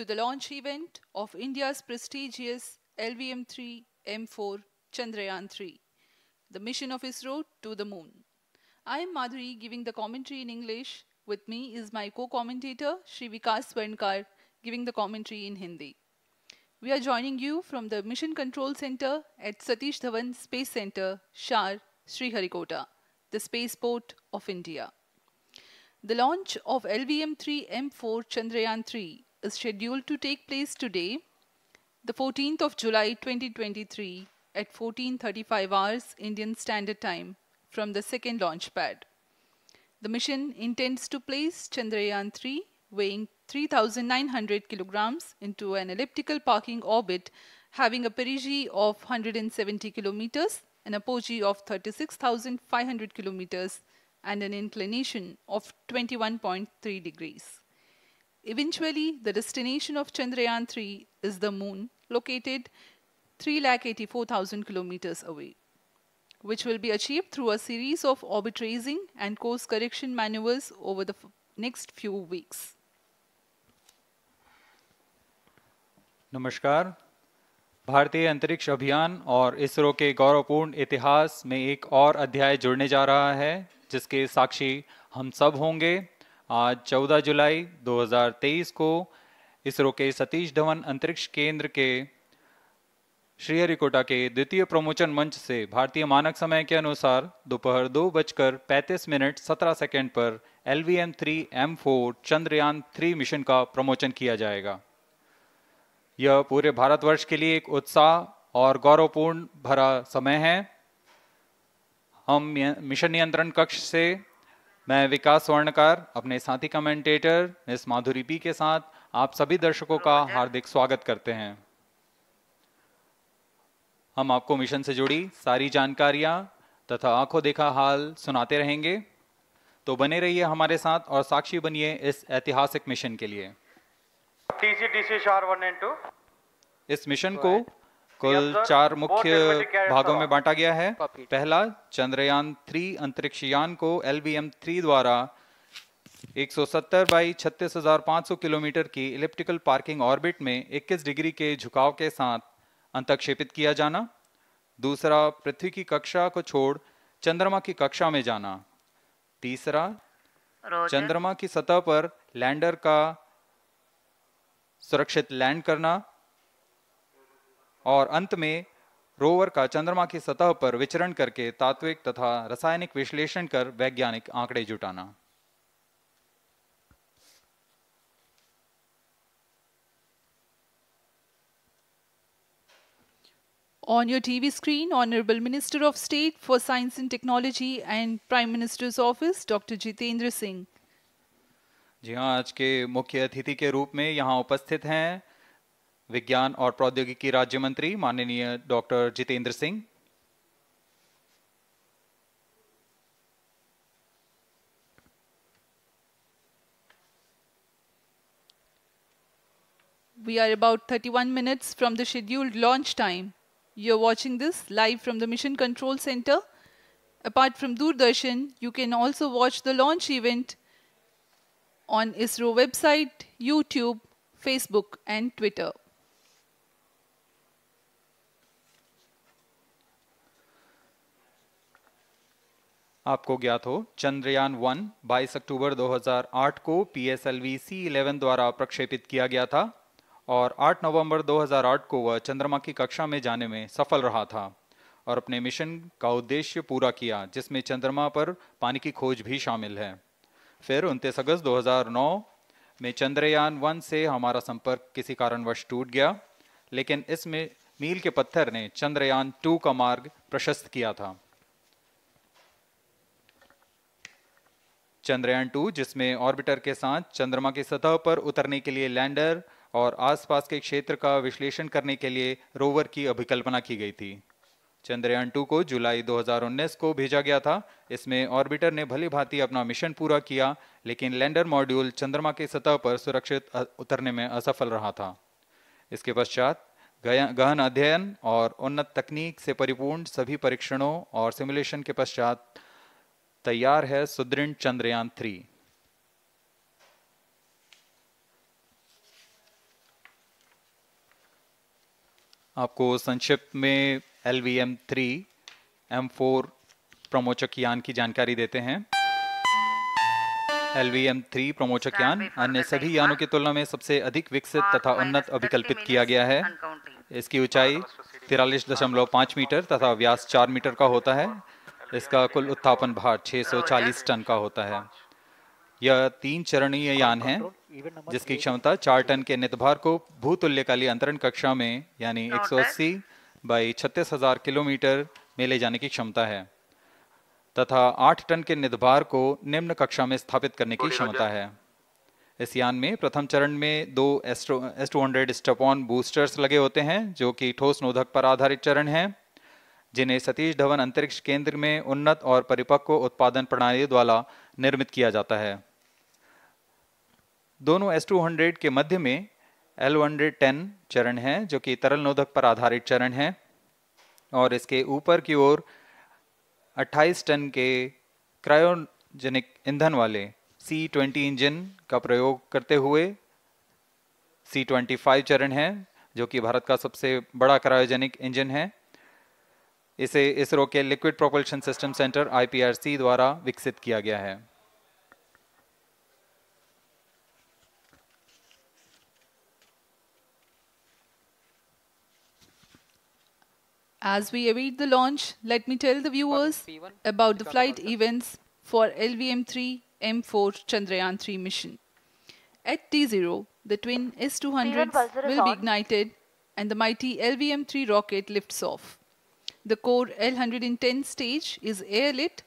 to the launch event of India's prestigious LVM-3 M4 Chandrayaan-3, the mission of ISRO to the moon. I am Madhuri giving the commentary in English. With me is my co-commentator Shri Vikas Swarnkar giving the commentary in Hindi. We are joining you from the Mission Control Center at Satish Dhawan Space Center, Shar, Sriharikota, the spaceport of India. The launch of LVM-3 M4 Chandrayaan-3 is scheduled to take place today, the 14th of July 2023 at 14:35 hours Indian Standard Time from the second launch pad. The mission intends to place Chandrayaan-3 weighing 3,900 kilograms into an elliptical parking orbit having a perigee of 170 kilometers, an apogee of 36,500 kilometers, and an inclination of 21.3 degrees. Eventually, the destination of Chandrayaan-3 is the moon, located 384,000 kilometers away, which will be achieved through a series of orbit raising and course correction maneuvers over the next few weeks. नमस्कार। भारतीय अंतरिक्ष अभियान और इसरो के गौरवपूर्ण इतिहास में एक और अध्याय जुड़ने जा रहा है, जिसके साक्षी हम सब होंगे। आज 14 जुलाई 2023 को इसरो के सतीश धवन अंतरिक्ष केंद्र के श्रीहरिकोटा के द्वितीय प्रमोचन मंच से भारतीय मानक समय के अनुसार दोपहर 2:35:17 पर LVM-3 M4 चंद्रयान-3 मिशन का प्रमोचन किया जाएगा। यह पूरे भारतवर्ष के लिए एक उत्साह और गौरवपूर्ण भरा समय है। हम मिशन नियंत्रण कक्ष से मैं विकास स्वर्णकार अपने साथी कमेंटेटर मिस माधुरी पी के साथ आप सभी दर्शकों का हार्दिक स्वागत करते हैं। हम आपको मिशन से जुड़ी सारी जानकारियां तथा आंखों देखा हाल सुनाते रहेंगे, तो बने रहिए हमारे साथ और साक्षी बनिए इस ऐतिहासिक मिशन के लिए। TC Shar 1 and 2। इस मिशन को कुल 4 मुख्य भागों में बांटा गया है। पहला, चंद्रयान-3 अंतरिक्ष यान को LVM-3 द्वारा 170 बाई 36,500 किलोमीटर की इलिप्टिकल पार्किंग ऑर्बिट में 21 डिग्री के झुकाव के साथ अंतक्षेपित किया जाना। दूसरा, पृथ्वी की कक्षा को छोड़ चंद्रमा की कक्षा में जाना। तीसरा, चंद्रमा की सतह पर लैंडर का सुरक्षित लैंड करना। और अंत में रोवर का चंद्रमा की सतह पर विचरण करके तात्विक तथा रासायनिक विश्लेषण कर वैज्ञानिक आंकड़े जुटाना। On your TV screen, Honorable Minister of State for Science and Technology and Prime Minister's Office, Dr. Jitendra Singh. जी हाँ, आज के मुख्य अतिथि के रूप में यहाँ उपस्थित हैं विज्ञान और प्रौद्योगिकी राज्य मंत्री माननीय doctor Jitendra Singh. We are about 31 minutes from the scheduled launch time. You're watching this live from the Mission Control Center. Apart from Doordarshan, you can also watch the launch event on ISRO website, YouTube, Facebook and Twitter. आपको ज्ञात हो, चंद्रयान-1 22 अक्टूबर 2008 को PSLV C11 द्वारा प्रक्षेपित किया गया था और 8 नवंबर 2008 को वह चंद्रमा की कक्षा में जाने में सफल रहा था और अपने मिशन का उद्देश्य पूरा किया, जिसमें चंद्रमा पर पानी की खोज भी शामिल है। फिर 29 अगस्त 2009 में चंद्रयान-1 से हमारा संपर्क किसी कारणवश टूट गया, लेकिन इसमें मील के पत्थर ने चंद्रयान-2 का मार्ग प्रशस्त किया था। चंद्रयान-2, जिसमें ऑर्बिटर के साथ चंद्रमा की सतह पर उतरने के लिए लैंडर और आसपास के क्षेत्र का विश्लेषण करने के लिए रोवर की अभिकल्पना की गई थी। चंद्रयान-2 को जुलाई 2019 को भेजा गया था। इसमें ऑर्बिटर ने भली भांति अपना मिशन पूरा किया, लेकिन लैंडर मॉड्यूल चंद्रमा की सतह पर सुरक्षित उतरने में असफल रहा था। इसके पश्चात गहन अध्ययन और उन्नत तकनीक से परिपूर्ण सभी परीक्षणों और सिमुलेशन के पश्चात तैयार है सुदृढ़ चंद्रयान-3। आपको संक्षिप्त में LVM-3 M4 प्रमोचक यान की जानकारी देते हैं। LVM-3 प्रमोचक यान अन्य सभी यानों की तुलना में सबसे अधिक विकसित तथा उन्नत अभिकल्पित किया गया है। इसकी ऊंचाई 43.5 मीटर तथा व्यास 4 मीटर का होता है। इसका कुल उत्थापन भार 640 टन का होता है। यह 3 चरणीय यान है जिसकी क्षमता 4 टन के नितभार को भूतुल्यकालीय अंतरण कक्षा में यानी 180 बाई 36,000 किलोमीटर में ले जाने की क्षमता है तथा 8 टन के नितभार को निम्न कक्षा में स्थापित करने की क्षमता है। इस यान में प्रथम चरण में 2 S-200 स्टेप-ऑन बूस्टर्स लगे होते हैं जो कि ठोस नोदक पर आधारित चरण हैं, जिन्हें सतीश धवन अंतरिक्ष केंद्र में उन्नत और परिपक्व उत्पादन प्रणाली द्वारा निर्मित किया जाता है। दोनों S-200 के मध्य में L-110 चरण है जो कि तरल नोदक पर आधारित चरण है और इसके ऊपर की ओर 28 टन के क्रायोजेनिक ईंधन वाले C-20 इंजन का प्रयोग करते हुए C-25 चरण है जो कि भारत का सबसे बड़ा क्रायोजेनिक इंजन है। इसे इसरो के liquid propulsion system centre IPRC द्वारा विकसित किया गया है। As we await the launch, let me tell the viewers about the flight events for LVM-3 M4 Chandrayaan-3 mission. At T0, the twin S-200s will be ignited and the mighty LVM-3 rocket lifts off. The core L-110 stage is airlit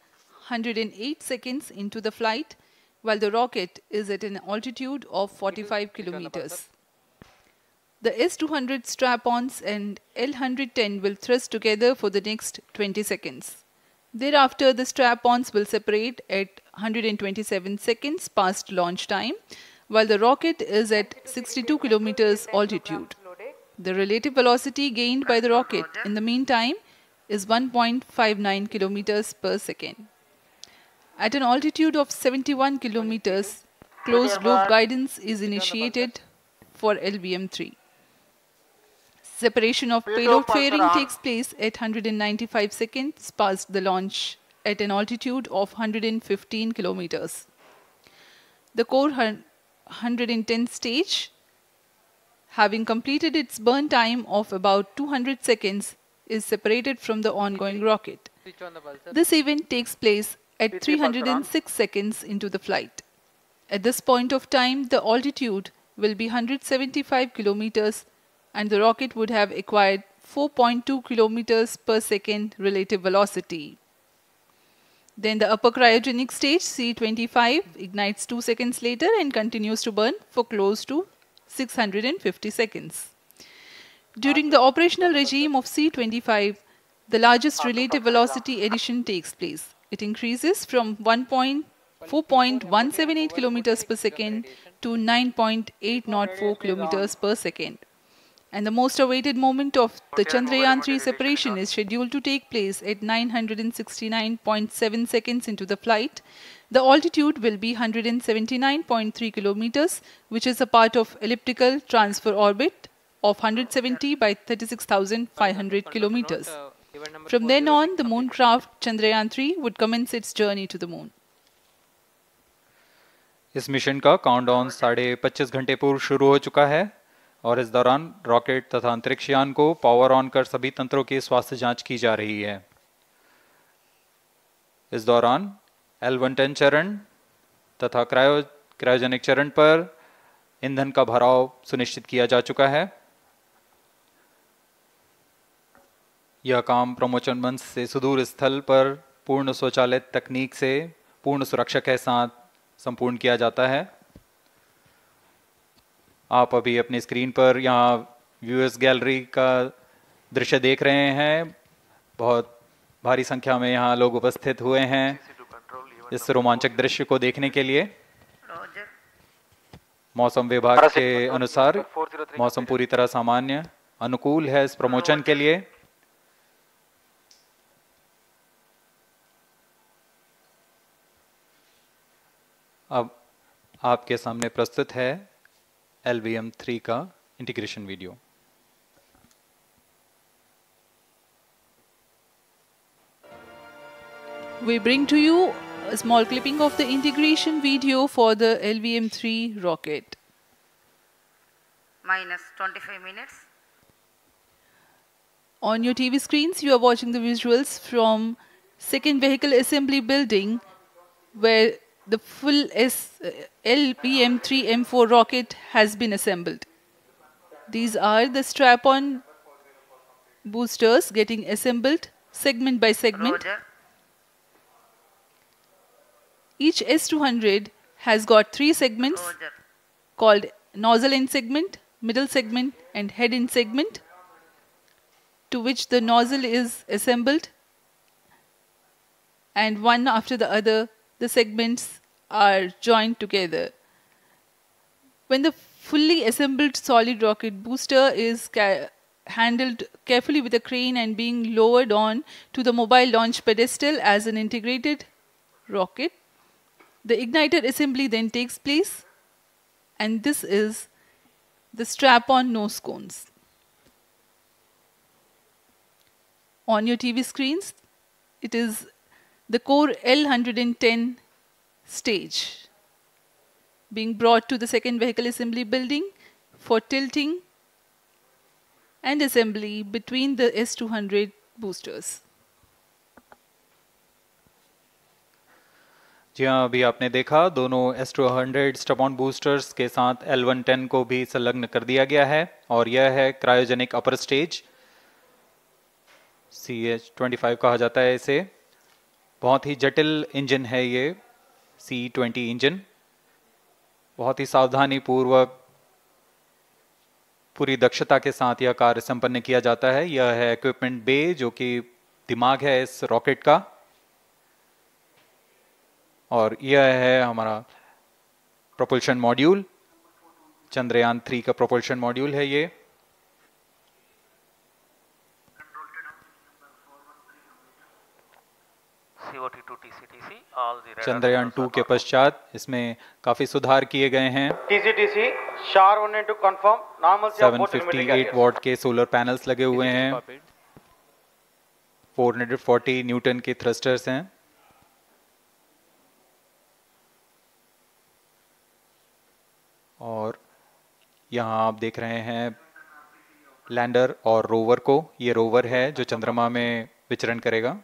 108 seconds into the flight, while the rocket is at an altitude of 45 kilometers. The S-200 strap-ons and L-110 will thrust together for the next 20 seconds. Thereafter, the strap-ons will separate at 127 seconds past launch time, while the rocket is at 62 kilometers altitude. The relative velocity gained by the rocket in the meantime is 1.59 kilometers per second. At an altitude of 71 kilometers, closed-loop guidance is initiated for LVM-3. Separation of payload fairing takes place at 195 seconds past the launch at an altitude of 115 kilometers. The core 110 stage, having completed its burn time of about 200 seconds, is separated from the ongoing rocket. This event takes place at 306 seconds into the flight. At this point of time, the altitude will be 175 kilometers and the rocket would have acquired 4.2 kilometers per second relative velocity. Then the upper cryogenic stage, C-25, ignites 2 seconds later and continues to burn for close to 650 seconds. During the operational regime of C-25, the largest relative velocity addition takes place. It increases from 4.178 kilometers per second to 9.804 kilometers per second. And the most awaited moment of the Chandrayaan-3 separation is scheduled to take place at 969.7 seconds into the flight. The altitude will be 179.3 kilometers, which is a part of elliptical transfer orbit of 170 by 36,500 kilometers. From then on, the moon craft Chandrayaan-3 would commence its journey to the moon. इस mission का countdown 25.5 घंटे पूर्व शुरू हो चुका है और इस दौरान रॉकेट तथा अंतरिक्ष यान को पावर ऑन कर सभी तंत्रों की स्वास्थ्य जांच की जा रही है। इस दौरान L-110 चरण तथा क्रायोजेनिक चरण पर ईंधन का भराव सुनिश्चित किया जा चुका है। यह काम प्रमोचन मंच से सुदूर स्थल पर पूर्ण स्वचालित तकनीक से पूर्ण सुरक्षा के साथ संपूर्ण किया जाता है। आप अभी अपनी स्क्रीन पर यहाँ व्यूअर्स गैलरी का दृश्य देख रहे हैं। बहुत भारी संख्या में यहाँ लोग उपस्थित हुए हैं इस रोमांचक दृश्य को देखने के लिए। मौसम विभाग के अनुसार मौसम पूरी तरह सामान्य अनुकूल है इस प्रमोशन के लिए। अब आपके सामने प्रस्तुत है LVM-3 का integration video. We bring to you a small clipping of the integration video for the LVM-3 rocket. Minus 25 minutes. On your TV screens, you are watching the visuals from second vehicle assembly building where the full LVM-3 M4 rocket has been assembled. These are the strap-on boosters getting assembled segment by segment. Roger. Each S200 has got 3 segments Roger. called nozzle end segment, middle segment and head end segment, to which the nozzle is assembled, and one after the other the segments are joined together. When the fully assembled solid rocket booster is handled carefully with a crane and being lowered on to the mobile launch pedestal as an integrated rocket, the igniter assembly then takes place, and this is the strap-on nose cones. On your TV screens, it is the core L110 stage being brought to the second vehicle assembly building for tilting and assembly between the S200 boosters. जी हाँ, अभी आपने देखा दोनों S200 strap-on boosters के साथ L110 को भी संलग्न कर दिया गया है और यह है क्रायोजेनिक अपर स्टेज, CH-25 कहा जाता है इसे। बहुत ही जटिल इंजन है ये C-20 इंजन। बहुत ही सावधानी पूर्वक पूरी दक्षता के साथ यह कार्य संपन्न किया जाता है। यह है इक्विपमेंट बे, जो कि दिमाग है इस रॉकेट का, और यह है हमारा प्रोपल्शन मॉड्यूल, चंद्रयान 3 का प्रोपल्शन मॉड्यूल है ये। चंद्रयान 2 के पश्चात इसमें काफी सुधार किए गए हैं। TCTC SHAR 1 and 2 confirm normalcy of both limiting 758 carriers. What के सोलर पैनल्स लगे हुए हैं, 440 न्यूटन के थ्रस्टर्स हैं। और यहाँ आप देख रहे हैं लैंडर और रोवर को। ये रोवर है जो चंद्रमा में विचरण करेगा।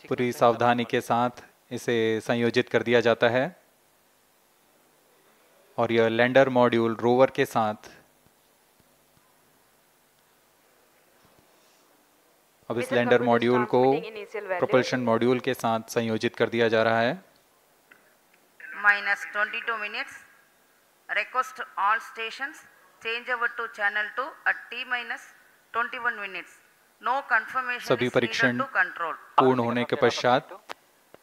पूरी सावधानी के साथ इसे संयोजित कर दिया जाता है और यह लैंडर मॉड्यूल रोवर के साथ अब इस लैंडर मॉड्यूल को प्रोपल्शन मॉड्यूल के साथ संयोजित कर दिया जा रहा है। Minus 22 minutes. Request all stations change over to channel 2 at T minus 21 minutes. No confirmation सभी is needed परीक्षण to control. पूर्ण होने के पश्चात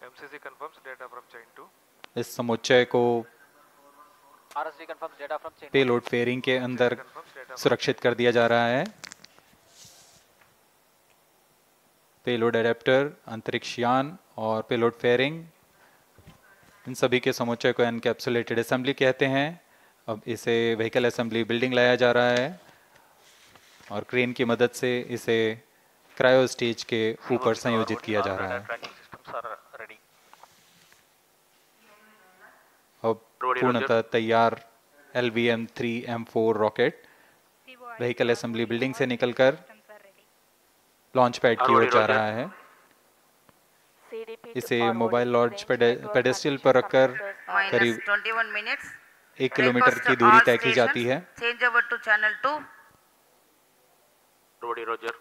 MCC confirms data from chain 2. इस समुच्चय को RSD confirms data from chain 2. Payload fairing के अंदर सुरक्षित कर दिया जा रहा है। पेलोड एडेप्टर, अंतरिक्ष यान और पेलोड फेयरिंग, इन सभी के समुच्चय को एनकैप्सुलेटेड असेंबली कहते हैं। अब इसे व्हीकल असेंबली बिल्डिंग लाया जा रहा है और क्रेन की मदद से इसे क्रायो स्टेज के ऊपर संयोजित किया जा रहा है। अब पूर्णतः तैयार LVM-3 M4 rocket vehicle assembly building से निकलकर लॉन्च पैड की ओर जा रहा है। इसे मोबाइल लॉन्च पेडेस्टल पर रखकर करीब 21 minutes. 1 किलोमीटर की दूरी तय की जाती है। Change over to channel 2. Roger, Roger.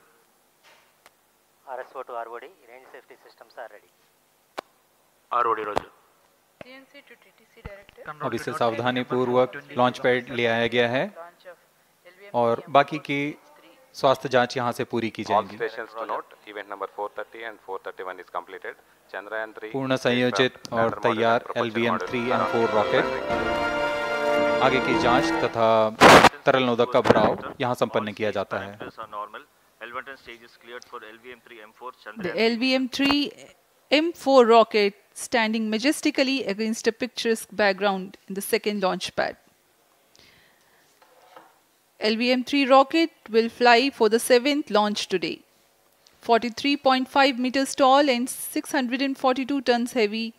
RSO to ROD, range safety systems are ready. ROD, Roger. अब इसे सावधानी पूर्वक लॉन्च पैड ले आया गया है और बाकी की स्वास्थ्य जांच यहां से पूरी की All जाएगी। stations to note, event number 430 and 431 is completed. Chandrayaan 3 पूर्ण संयोजित और तैयार LVM-3 M4 रॉकेट आगे की जांच तथा तरल नोदक का भराव यहां संपन्न किया जाता है। The LVM-3 M4 rocket standing majestically against a picturesque background in the second launch pad. LVM-3 rocket will fly for the 7th launch today. 43.5 meters tall and 642 tons heavy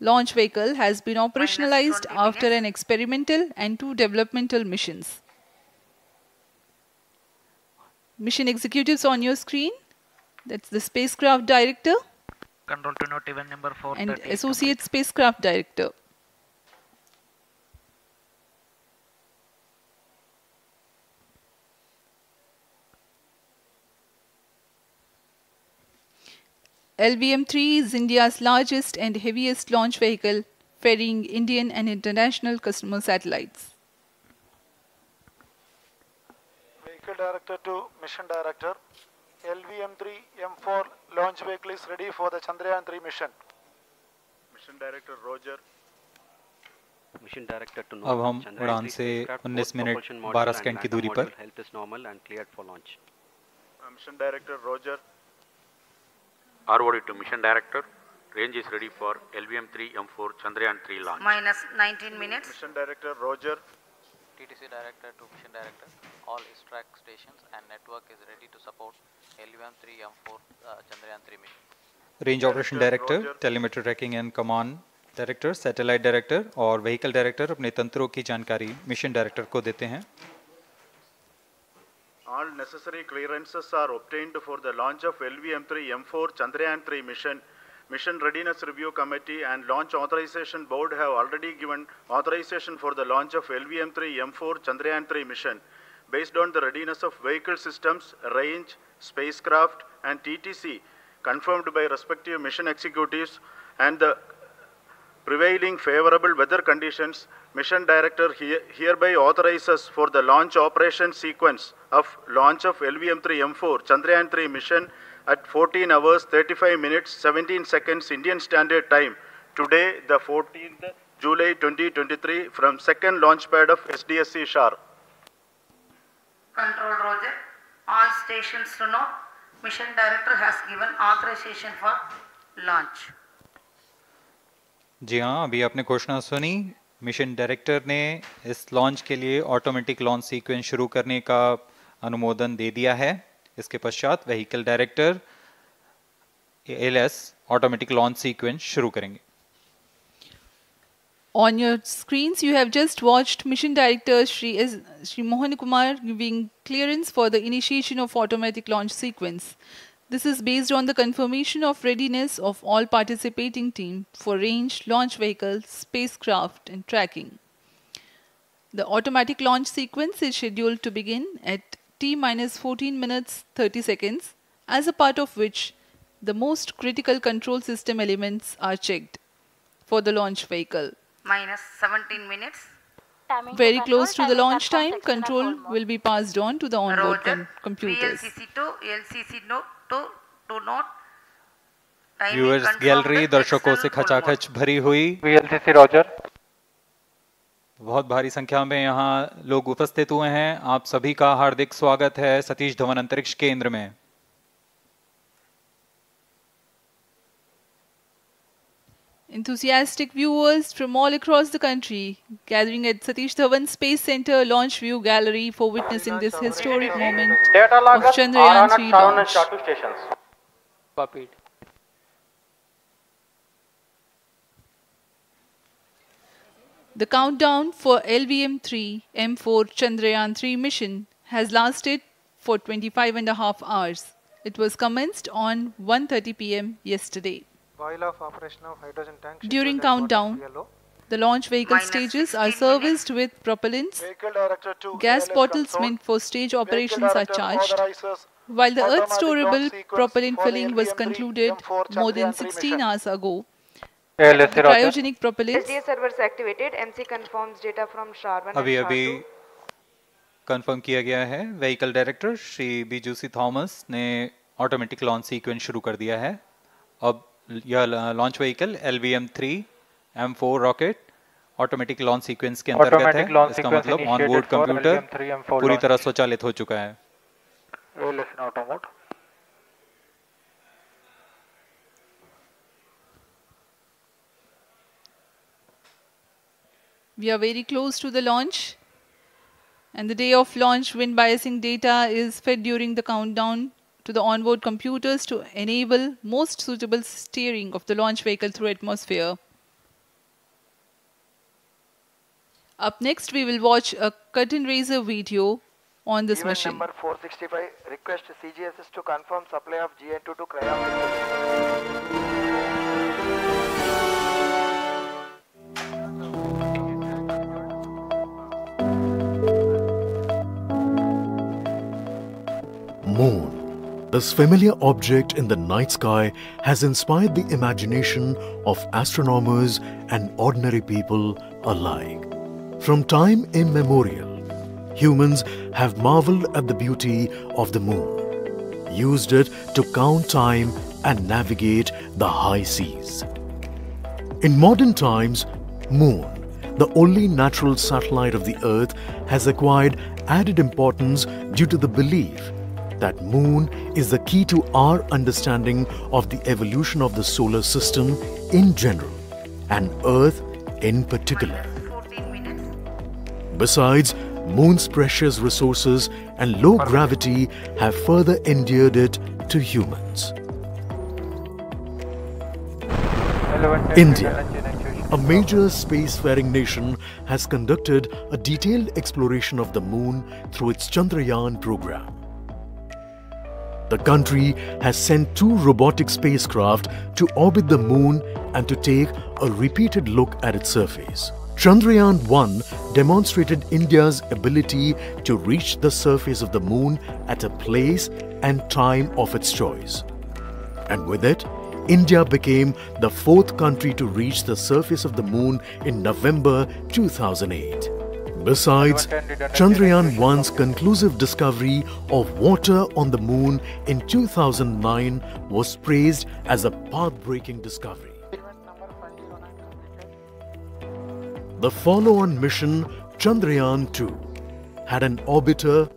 launch vehicle has been operationalized 20 after minutes. an experimental and 2 developmental missions. Mission executives on your screen. That's the spacecraft director Control to note event number 430. and associate spacecraft director. LVM-3 is India's largest and heaviest launch vehicle, ferrying Indian and international customer satellites. Vehicle Director to Mission Director. LVM-3 M4 launch vehicle is ready for the Chandrayaan-3 mission. Mission Director Roger. Mission Director to अब हम उड़ान से 19 minute 12 second की दूरी पर health is normal and cleared for launch. Mission Director Roger. ROD to Mission Director. Range is ready for LVM-3 M4 Chandrayaan-3 launch. minus 19 minutes. Mission Director Roger. TTC Director to Mission Director. All ISTRAC stations and network is ready to support LVM-3 M4 Chandrayaan-3 mission. Range operation director, telemetry tracking and command director, satellite director और vehicle director अपने तंत्रों की जानकारी mission director को देते हैं. All necessary clearances are obtained for the launch of LVM-3 M4 Chandrayaan-3 mission. Mission Readiness Review Committee and Launch Authorization Board have already given authorization for the launch of LVM-3 M4 Chandrayaan-3 mission. Based on the readiness of vehicle systems, range, spacecraft and TTC confirmed by respective mission executives and the prevailing favorable weather conditions, Mission Director hereby authorizes for the launch operation sequence of launch of LVM-3 M4 Chandrayaan-3 mission at 14 hours 35 minutes 17 seconds Indian Standard Time today, the 14th July 2023 from second launch pad of SDSC Shar. Control Roger. All stations to know. Mission Director has given authorization for launch. जी हाँ, अभी आपने घोषणा सुनी. Mission director ने इस launch के लिए automatic launch sequence शुरू करने का अनुमोदन दे दिया है. इसके पश्चात vehicle director LS automatic launch sequence शुरू करेंगे. On your screens, you have just watched Mission Director Shri Mohan Kumar giving clearance for the initiation of automatic launch sequence. This is based on the confirmation of readiness of all participating team for range, launch vehicles, spacecraft and tracking. The automatic launch sequence is scheduled to begin at T-minus 14 minutes 30 seconds, as a part of which the most critical control system elements are checked for the launch vehicle. Minus 17 minutes. Very close to the launch time, control will be passed on to the onboard Roger. computers. VLCC to LCC to note. Timing viewers confirmed gallery with दर्शकों Excel से full खचाखच भरी हुई. VLCC Roger. बहुत भारी संख्या में यहाँ लोग उपस्थित हुए हैं. आप सभी का हार्दिक स्वागत है सतीश धवन अंतरिक्ष केंद्र में. Enthusiastic viewers from all across the country gathering at Satish Dhawan Space Center Launch View Gallery for witnessing this historic moment Data of loggers are Chandrayaan on at 3 Sharon and launch. Shatu stations. Copied. The countdown for LVM-3 M4 Chandrayaan 3 mission has lasted for 25.5 hours. It was commenced on 1:30 p.m. yesterday. While of operation of hydrogen tank. During countdown, the launch vehicle Minus stages 16 are serviced with propellants. Vehicle Director to Gas ALS bottles console. meant for stage Vehicle operations are Director charged, authorizes while the automatic Earth storable launch sequence propellant for the filling was LVM-3 concluded M4 more than Chandrayaan 3 16 mission. hours ago. ALSC The Roger. cryogenic propellants SDA servers activated. MC confirms data from SHAR-1 अभी and अभी SHAR-2. Confirm किया गया है. Vehicle director Shri Biju सी Thomas ने automatic launch sequence शुरू कर दिया है. अब यह launch vehicle LVM-3 M4 rocket automatic launch sequence के अंतर्गत है. Automatic launch इसका sequence मतलब initiated onboard for computer LVM-3 M4 पूरी launch. तरह स्वचालित हो चुका है. ALS in auto mode. We are very close to the launch. And the day of launch, wind biasing data is fed during the countdown to the onboard computers to enable most suitable steering of the launch vehicle through atmosphere. Up next, we will watch a curtain raiser video on this Event mission. number 465, request CGSS to confirm supply of GN2 to Cryo. Moon. This familiar object in the night sky has inspired the imagination of astronomers and ordinary people alike. From time immemorial, humans have marveled at the beauty of the moon, used it to count time and navigate the high seas. In modern times, Moon, the only natural satellite of the Earth, has acquired added importance due to the belief that Moon is the key to our understanding of the evolution of the solar system in general and Earth in particular. Besides, Moon's precious resources and low gravity have further endeared it to humans. India, a major spacefaring nation, has conducted a detailed exploration of the Moon through its Chandrayaan program. The country has sent 2 robotic spacecraft to orbit the Moon and to take a repeated look at its surface. Chandrayaan-1 demonstrated India's ability to reach the surface of the Moon at a place and time of its choice. And with it, India became the 4th country to reach the surface of the Moon in November 2008. Besides, Chandrayaan-1's conclusive discovery of water on the Moon in 2009 was praised as a path-breaking discovery. The follow-on mission, Chandrayaan-2, had an orbiter,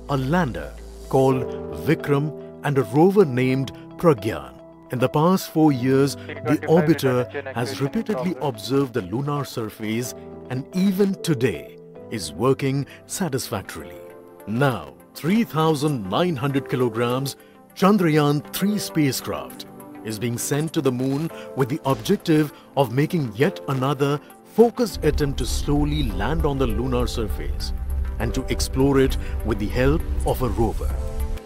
a lander called Vikram, and a rover named Pragyan. In the past 4 years, the orbiter has repeatedly observed the lunar surface and even today is working satisfactorily. Now, 3,900 kilograms, Chandrayaan-3 spacecraft is being sent to the Moon with the objective of making yet another focused attempt to slowly land on the lunar surface and to explore it with the help of a rover.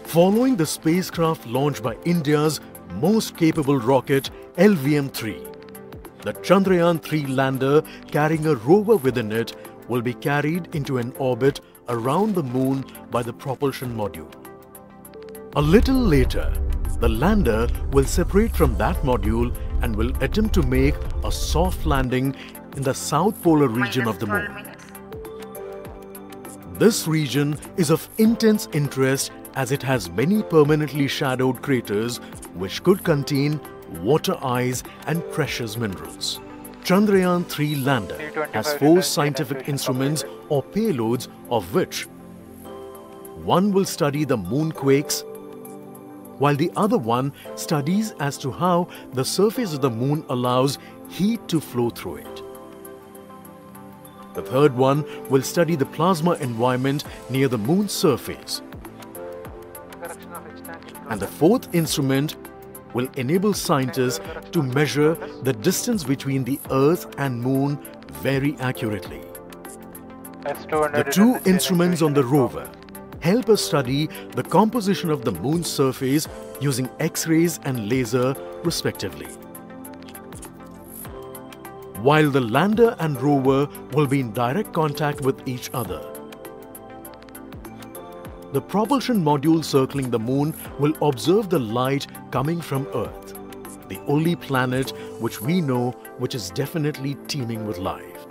Following the spacecraft launched by India's most capable rocket, LVM-3, the Chandrayaan-3 lander carrying a rover within it will be carried into an orbit around the Moon by the propulsion module. A little later, the lander will separate from that module and will attempt to make a soft landing in the south polar region of the Moon. This region is of intense interest as it has many permanently shadowed craters which could contain water ice and precious minerals. Chandrayaan-3 lander has 4 scientific instruments or payloads, of which one will study the moonquakes, while the other one studies as to how the surface of the Moon allows heat to flow through it. The third one will study the plasma environment near the Moon's surface. And the 4th instrument will enable scientists to measure the distance between the Earth and Moon very accurately. The 2 instruments on the rover help us study the composition of the Moon's surface using X-rays and laser respectively. While the lander and rover will be in direct contact with each other. The propulsion module circling the Moon will observe the light coming from Earth, the only planet which we know which is definitely teeming with life.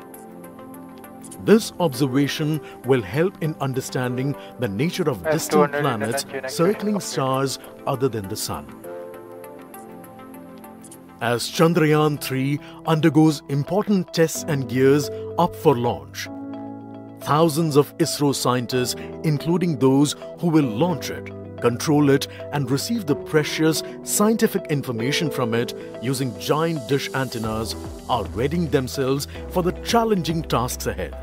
This observation will help in understanding the nature of distant planets circling stars other than the Sun. As Chandrayaan-3 undergoes important tests and gears up for launch, thousands of ISRO scientists, including those who will launch it, control it and receive the precious scientific information from it using giant dish antennas, are readying themselves for the challenging tasks ahead.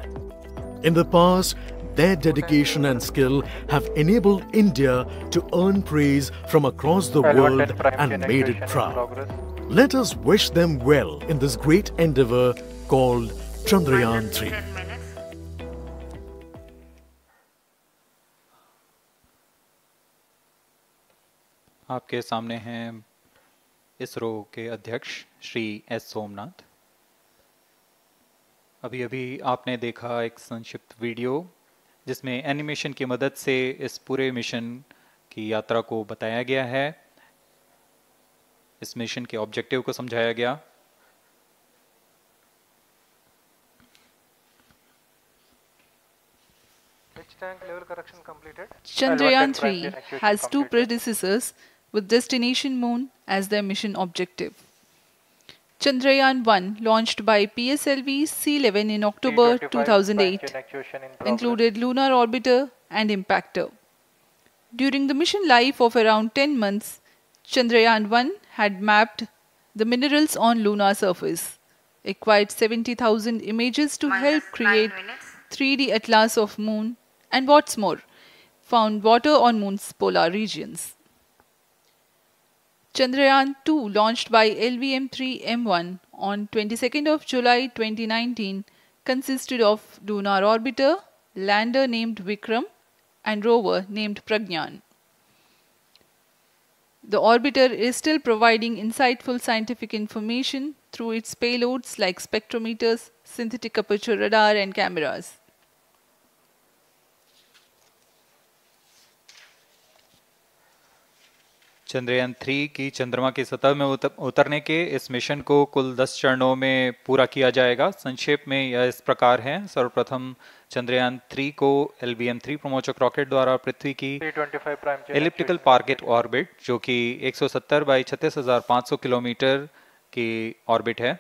In the past, their dedication and skill have enabled India to earn praise from across the world and made it proud. Let us wish them well in this great endeavor called Chandrayaan 3. आपके सामने हैं इसरो के अध्यक्ष Shri S Somnath. अभी अभी आपने देखा एक संक्षिप्त वीडियो जिसमें एनिमेशन की मदद से इस पूरे मिशन की यात्रा को बताया गया है, इस मिशन के ऑब्जेक्टिव को समझाया गया। Chandrayaan 3 has two predecessors with destination moon as their mission objective. Chandrayaan 1, launched by PSLV C-11 in October 2008, included lunar orbiter and impactor. During the mission life of around 10 months, Chandrayaan 1 had mapped the minerals on lunar surface, acquired 70,000 images to help create 3D atlas of moon, and what's more, found water on moon's polar regions. Chandrayaan 2, launched by LVM-3M1 on 22nd of July 2019, consisted of lunar orbiter, lander named Vikram, and rover named Pragyan. The orbiter is still providing insightful scientific information through its payloads like spectrometers, synthetic aperture radar, and cameras. Chandrayaan 3 की चंद्रमा की सतह में उतरने के इस mission को कुल 10 चरणों में पूरा किया जाएगा। संक्षेप में यह इस प्रकार है। सर्वप्रथम चंद्रयान 3 को LVM-3 प्रमोचक रॉकेट द्वारा पृथ्वी की एलिप्टिकल टारगेट ऑर्बिट, जो कि 170 बाई 36,500 किलोमीटर की ऑर्बिट है,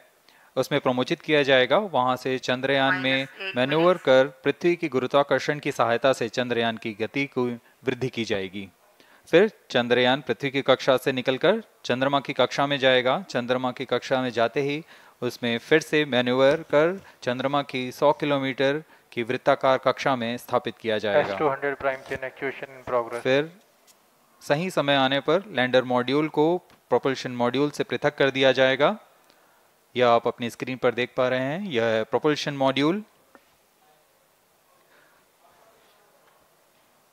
उसमें प्रमोचित किया जाएगा। वहां से चंद्रयान में मैन्यूवर कर पृथ्वी की गुरुत्वाकर्षण की सहायता से चंद्रयान की गति को वृद्धि की जाएगी। फिर चंद्रयान पृथ्वी की कक्षा से निकलकर चंद्रमा की कक्षा में जाएगा। चंद्रमा की कक्षा में जाते ही उसमें फिर से मैन्यूवर कर चंद्रमा की 100 किलोमीटर की वृत्ताकार कक्षा में स्थापित किया जाएगा। फिर सही समय आने पर लैंडर मॉड्यूल को प्रोपल्शन मॉड्यूल से पृथक कर दिया जाएगा। यह आप अपनी स्क्रीन पर देख पा रहे हैं, यह है प्रोपल्शन मॉड्यूल।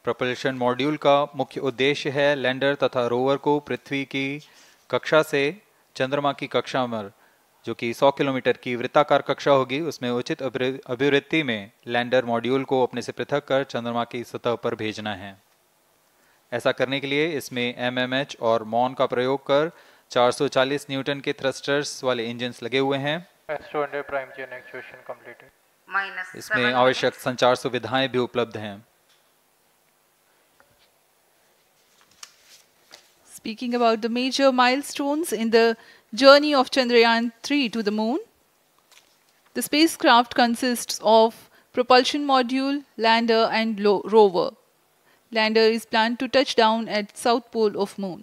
प्रोपल्शन मॉड्यूल का मुख्य उद्देश्य है लैंडर तथा रोवर को पृथ्वी की कक्षा से चंद्रमा की कक्षा में, जो कि 100 किलोमीटर की वृत्ताकार कक्षा होगी, उसमें उचित अभिवृत्ति में लैंडर मॉड्यूल को अपने से पृथक कर चंद्रमा की सतह पर भेजना है। ऐसा करने के लिए इसमें MMH और MON का प्रयोग कर 440 न्यूटन के थ्रस्टर्स वाले इंजन्स लगे हुए हैं। इसमें आवश्यक संचार सुविधाएं भी उपलब्ध हैं। Speaking about the major milestones in the journey of Chandrayaan 3 to the moon, the spacecraft consists of propulsion module, lander, and rover. Lander is planned to touch down at south pole of moon.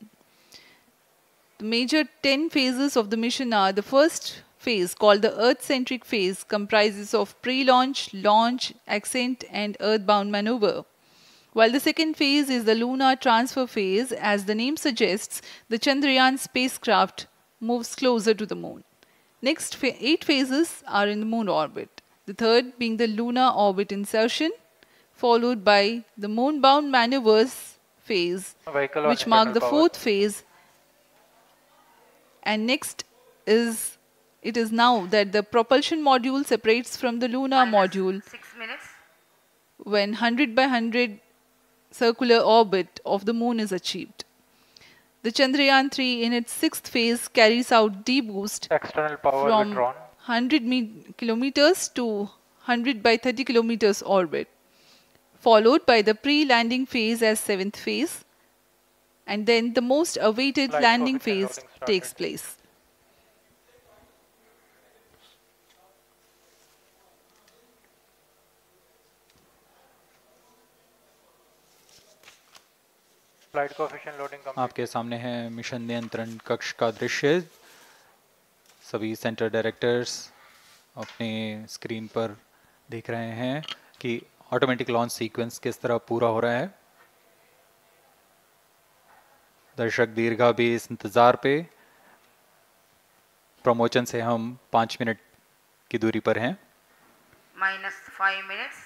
The major 10 phases of the mission are: the first phase, called the Earth-centric phase, comprises of pre-launch, launch, ascent, and earthbound maneuver. While the second phase is the lunar transfer phase, as the name suggests, the Chandrayaan spacecraft moves closer to the moon. Next 8 phases are in the moon orbit, the third being the lunar orbit insertion, followed by the moon-bound maneuvers phase, which mark the fourth phase. And next it is now that the propulsion module separates from the lunar module when 100 by 100 circular orbit of the moon is achieved. The Chandrayaan 3 in its 6th phase carries out D-boost from 100 kilometers to 100 by 30 kilometers orbit, followed by the pre-landing phase as 7th phase, and then the most awaited landing phase takes place. आपके सामने है mission नियंत्रण कक्ष का दृश्य। सभी centre directors अपने screen पर देख रहे हैं कि ऑटोमेटिक लॉन्च सीक्वेंस किस तरह पूरा हो रहा है। दर्शक दीर्घा भी इस इंतजार पे। प्रमोशन से हम 5 मिनट की दूरी पर हैं। -5 minutes.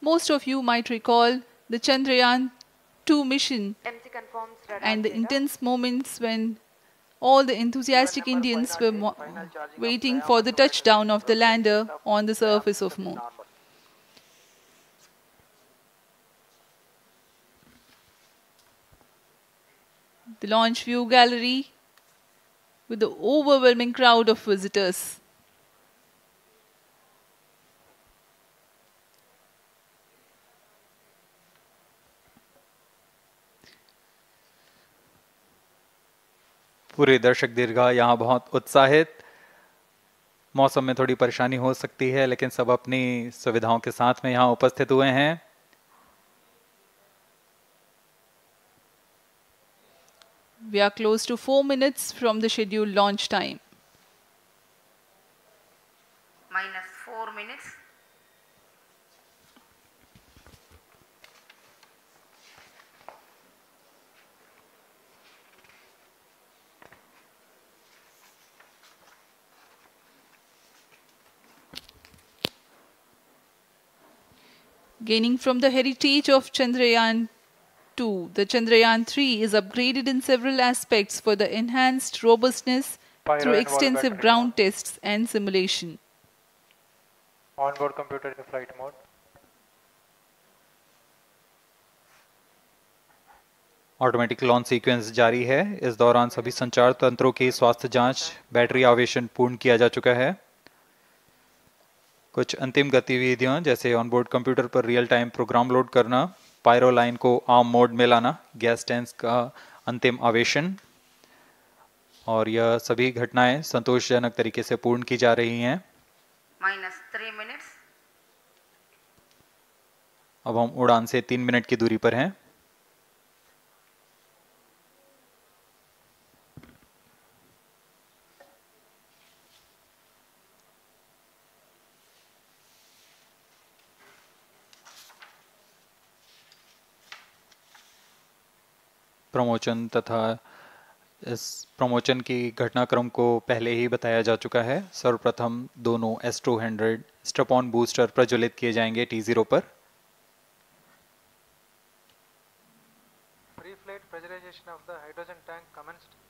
Most of you might recall the Chandrayaan 2 mission MC confirms radar and the data. intense moments when all the enthusiastic Indians were waiting for the touchdown of the lander on the surface of Moon. The launch view gallery with the overwhelming crowd of visitors. पूरे दर्शक दीर्घा यहाँ बहुत उत्साहित। मौसम में थोड़ी परेशानी हो सकती है लेकिन सब अपनी सुविधाओं के साथ में यहाँ उपस्थित हुए हैं। We are close to 4 minutes from the scheduled launch time. -4 minutes. Gaining from the heritage of Chandrayaan 2, the Chandrayaan 3 is upgraded in several aspects for the enhanced robustness through extensive ground tests and simulation. Onboard computer in flight mode. Automatic launch sequence जारी है। इस दौरान सभी संचार तंत्रों की स्वास्थ्य जांच, बैटरी आवेशन पूर्ण किया जा चुका है। कुछ अंतिम गतिविधियां जैसे ऑनबोर्ड कंप्यूटर पर रियल टाइम प्रोग्राम लोड करना, पायरो लाइन को आर्म मोड में लाना, गैस टैंक्स का अंतिम आवेशन, और यह सभी घटनाएं संतोषजनक तरीके से पूर्ण की जा रही हैं। -3 minutes. अब हम उड़ान से 3 मिनट की दूरी पर हैं। प्रमोशन तथा इस प्रमोशन की घटनाक्रम को पहले ही बताया जा चुका है। सर्वप्रथम दोनों S200 स्ट्रैप-ऑन बूस्टर प्रज्वलित किए जाएंगे T0 पर। Pre-flight pressurization of the hydrogen tank commenced.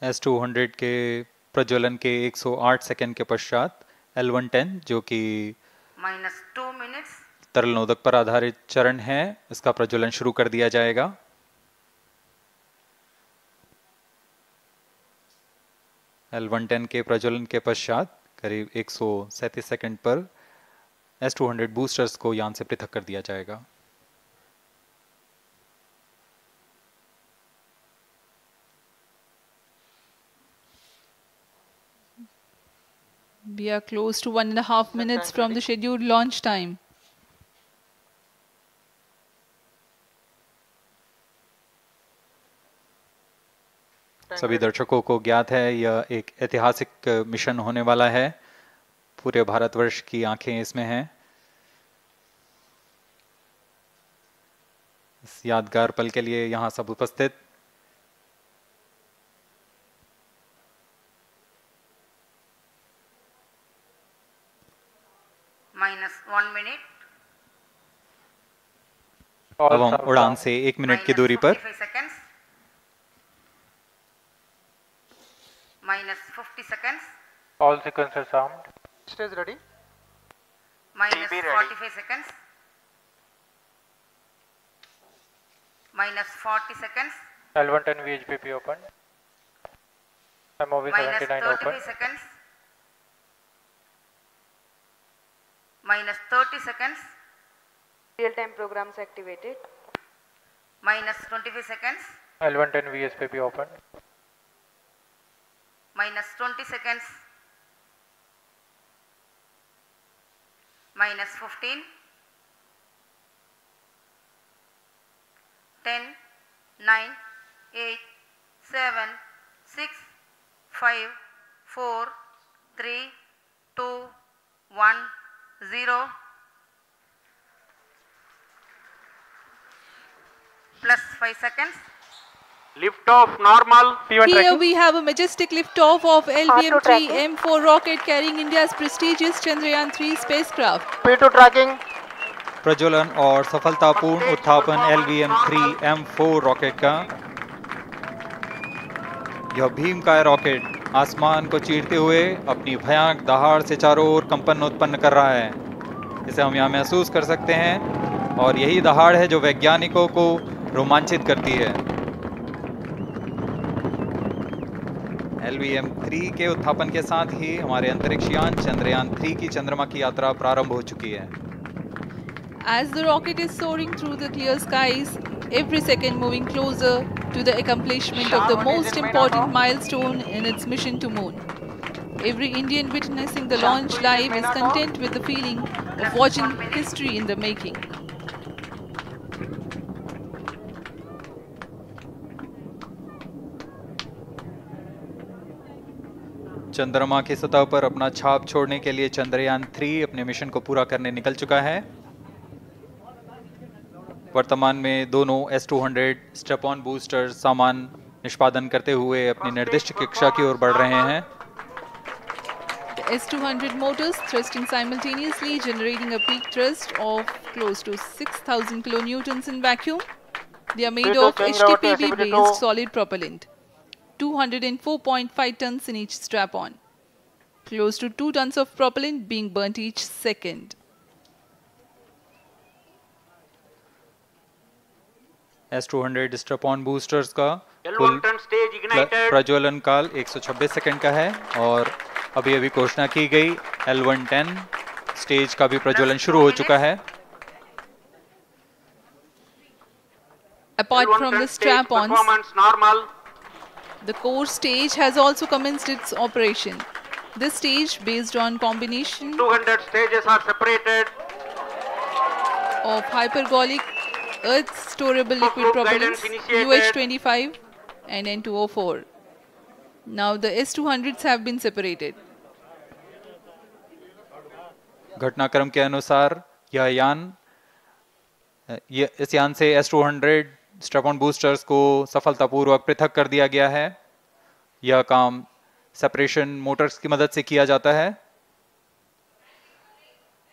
S200 के प्रज्वलन के 108 सेकंड के पश्चात L110 जो कि -2 minutes. तरल नोदक पर आधारित चरण है, इसका प्रज्वलन शुरू कर दिया जाएगा। L110 के प्रज्वलन के पश्चात करीब 137 सेकंड पर S200 बूस्टर्स को यान से पृथक कर दिया जाएगा। We are close to 1.5 minutes from the scheduled launch time. सभी दर्शकों को ज्ञात है यह एक ऐतिहासिक मिशन होने वाला है। पूरे भारतवर्ष की आंखें इसमें हैं। इस यादगार पल के लिए यहाँ सब उपस्थित। -1 minute. अब हम उड़ान से 1 मिनट की दूरी पर -45 seconds. -50 seconds. All sequencers armed. Stage ready. -45 seconds. -40 seconds. L110 VHPP open. MOV 79 open. -35 seconds. -30 seconds. Real-time programs activated. -25 seconds. L110 VSPP open. -20 seconds. -15. 10, 9, 8, 7, 6, 5, 4, 3, 2, 1, 0. Plus 5 seconds. Lift off normal. Here we have a majestic liftoff of LVM-3 M4 rocket carrying India's prestigious Chandrayaan-3 spacecraft. P2 tracking. प्रज्वलन और सफलतापूर्ण उत्थापन LVM-3 M4 rocket का। यह भीमकाय rocket आसमान को चीरते हुए अपनी भयानक दहाड़ से चारों ओर कंपन उत्पन्न कर रहा है। इसे हम यहाँ महसूस कर सकते हैं और यही दहाड़ है जो वैज्ञानिकों को रोमांचित करती है। LVM-3 के उत्थापन के साथ ही हमारे अंतरिक्ष यान चंद्रयान-3 की चंद्रमा की यात्रा प्रारंभ हो चुकी है। As the rocket is soaring through the clear skies, every second moving closer to the accomplishment of the most important milestone in its mission to moon. Every Indian witnessing the launch live is content with the feeling of watching history in the making. चंद्रमा की सतह पर अपना छाप छोड़ने के लिए चंद्रयान-3 अपने मिशन को पूरा करने निकल चुका है। वर्तमान में दोनों S-200 स्टेप ऑन बूस्टर सामान निष्पादन करते हुए अपनी निर्दिष्ट कक्षा की ओर बढ़ रहे हैं। The S-200 motors thrusting simultaneously, generating a peak thrust of close to 6,000 kilonewtons in vacuum. They are made of HTPB-based solid propellant. 204.5 tons in each strap-on. Close to 2 tons of propellant being burnt each second. S-200 strap-on boosters का कुल प्रज्वलन काल 126 second का है और अभी अभी घोषणा की गई L110 स्टेज का भी प्रज्वलन शुरू हो चुका है। Apart from the strap-ons, the core stage has also commenced its operation. This stage, based on combination 200 stages are separated of hypergolic Earth storable liquid propellants UH-25 and N2O4. Now the S-200s have been separated. घटनाक्रम के अनुसार इस यान से S-200 strap-on boosters को सफलतापूर्वक पृथक कर दिया गया है। यह काम सेपरेशन मोटर्स की मदद से किया जाता है।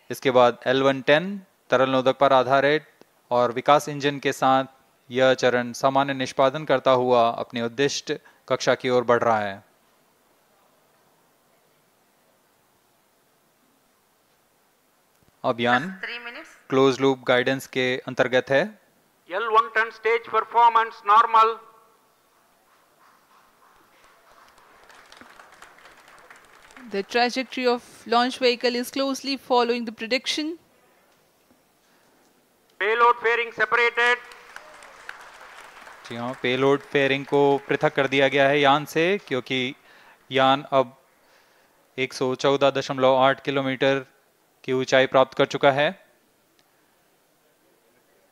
इसके बाद L110 तरल नोदक पर आधारित और विकास इंजन के साथ यह चरण सामान्य निष्पादन करता हुआ अपनी उद्दिष्ट कक्षा की ओर बढ़ रहा है। अभियान क्लोज लूप गाइडेंस के अंतर्गत है। L110 stage performance normal. The trajectory of launch vehicle is closely following the prediction. Payload fairing separated. जी हाँ, पेलोड फेयरिंग को पृथक कर दिया गया है यान से, क्योंकि यान अब 114.8 किलोमीटर की ऊंचाई प्राप्त कर चुका है।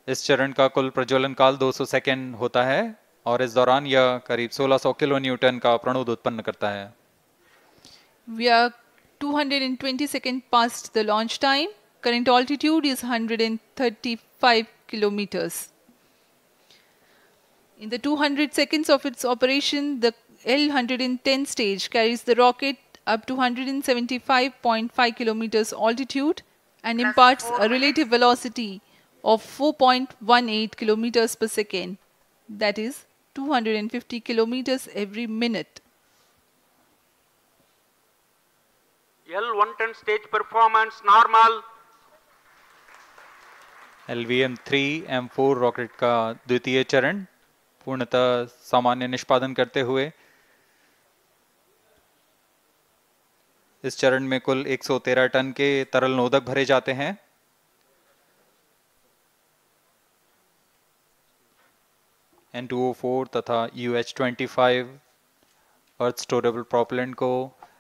इस चरण का कुल प्रज्वलन काल 200 सेकेंड होता है और इस दौरान यह करीब 1600 किलो न्यूटन का प्रणुद उत्पन्न करता है। We are 220 seconds past the launch time. Current altitude is 135 kilometers. In the 200 seconds of its operation, the L110 stage carries the rocket up to 175.5 kilometers altitude and imparts a relative velocity of 4.18 kilometers per second. That is 250 kilometers every minute. L110 stage performance normal. LVM-3 M4 rocket का द्वितीय चरण पूर्णतः सामान्य निष्पादन करते हुए इस चरण में कुल 113 टन के तरल नोदक भरे जाते हैं। N2O4 तथा UH-25 अर्थ स्टोरेबल प्रोपेलेंट को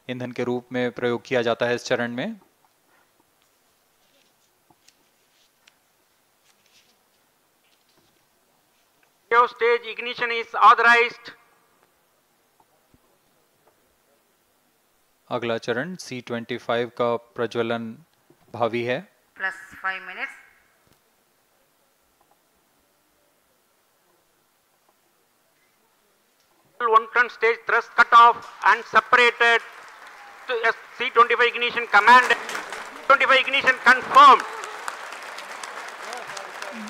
ईंधन के रूप में प्रयोग किया जाता है इस चरण में। Stage ignition is authorized. अगला चरण C25 का प्रज्वलन भावी है। Plus 5 minutes. One ton stage thrust cut off and separated to C25 ignition command. 25 ignition confirmed.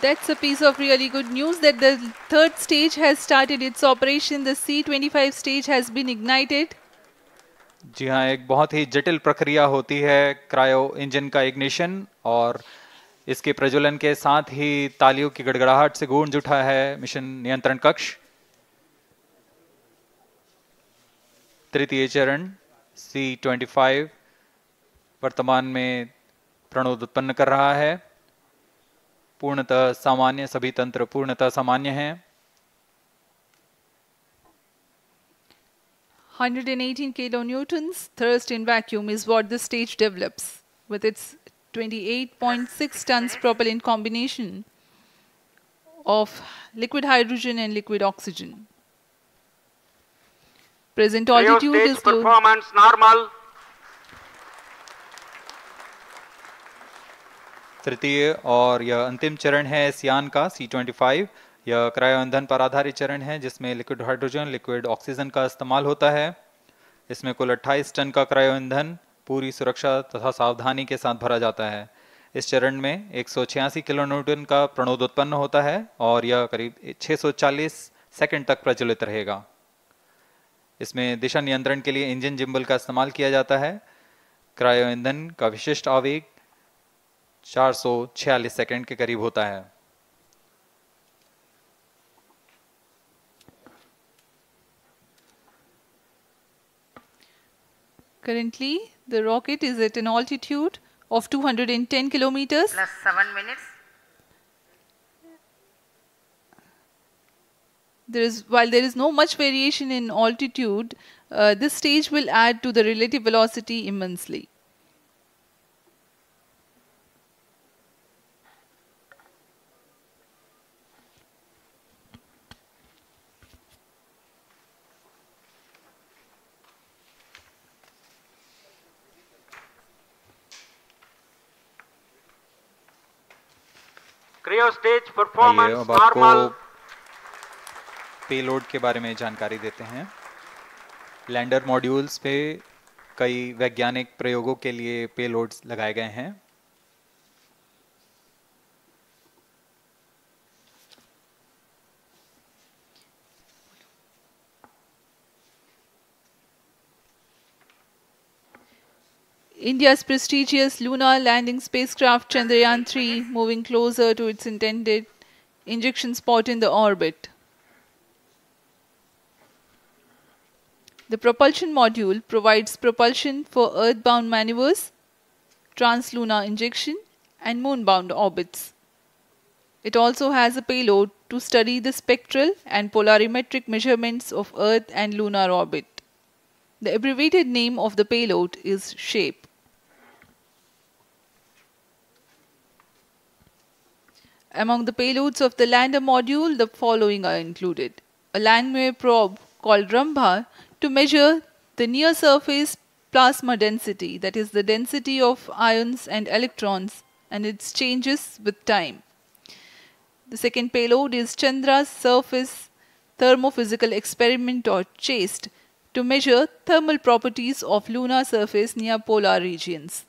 That's a piece of really good news that the third stage has started its operation. The C25 stage has been ignited. जी हाँ, एक बहुत ही जटिल प्रक्रिया होती है cryo engine का ignition, और इसके प्रज्वलन के साथ ही तालियों की गड़गड़ाहट से गूंज उठा है मिशन नियंत्रण कक्ष। तृतीय चरण C25 वर्तमान में प्रणोद उत्पन्न कर रहा है। पूर्णतः सामान्य, सभी तंत्र पूर्णतः सामान्य हैं। 118 kilonewtons thrust in vacuum is what the stage develops with its 28.6 tons propellant combination of liquid hydrogen and liquid oxygen. Present altitude stage is low. Performance normal. तृतीय और यह अंतिम चरण है इस यान का C25। यह क्रायो ईंधन पर आधारित चरण है जिसमें लिक्विड हाइड्रोजन, लिक्विड ऑक्सीजन का इस्तेमाल होता है। इसमें कुल 28 टन का क्रायो ईंधन पूरी सुरक्षा तथा सावधानी के साथ भरा जाता है। इस चरण में 186 किलोन्यूटन का प्रणोद उत्पन्न होता है और यह करीब 640 सेकंड तक प्रज्वलित रहेगा। इसमें दिशा नियंत्रण के लिए इंजन जिम्बल का इस्तेमाल किया जाता है। क्रायो ईंधन का विशिष्ट आवेग 446 सेकंड के करीब होता है। Currently, the rocket is at an altitude of 210 kilometers. Plus 7 minutes. While there is no much variation in altitude, this stage will add to the relative velocity immensely. Cryo stage आइए performance अब आपको normal. Payload के बारे में जानकारी देते हैं। Lander modules पे कई वैज्ञानिक प्रयोगों के लिए पेलोड्स लगाए गए हैं। India's prestigious lunar landing spacecraft Chandrayaan-3 moving closer to its intended injection spot in the orbit. The propulsion module provides propulsion for earthbound maneuvers, translunar injection, and moonbound orbits. It also has a payload to study the spectral and polarimetric measurements of Earth and lunar orbit. The abbreviated name of the payload is SHAPE. Among the payloads of the lander module, the following are included. A Langmuir probe called Rambha to measure the near-surface plasma density, that is the density of ions and electrons, and its changes with time. The second payload is Chandra's Surface Thermophysical Experiment, or CHASTE, to measure thermal properties of lunar surface near polar regions.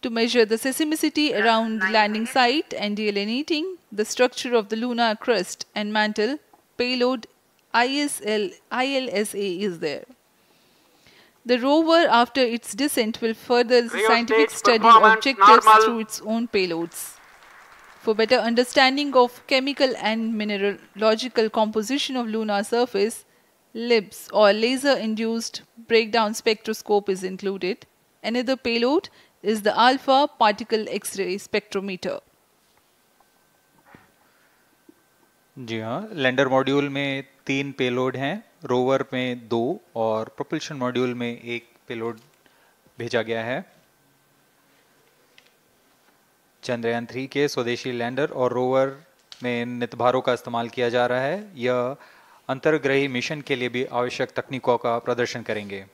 To measure the seismicity around the landing site and delineating the structure of the lunar crust and mantle, payload ILSA is there. The rover, after its descent, will further the scientific study objectives through its own payloads. For better understanding of chemical and mineralogical composition of lunar surface, LIBS, or laser-induced breakdown spectroscope, is included. Another payload is the alpha particle X-ray spectrometer. जी हाँ, lander module में 3 payload हैं, rover में 2 और propulsion module में 1 payload भेजा गया है। चंद्रयान 3 के स्वदेशी लैंडर और रोवर में नितभारों का इस्तेमाल किया जा रहा है। यह अंतर्ग्रही मिशन के लिए भी आवश्यक तकनीकों का प्रदर्शन करेंगे।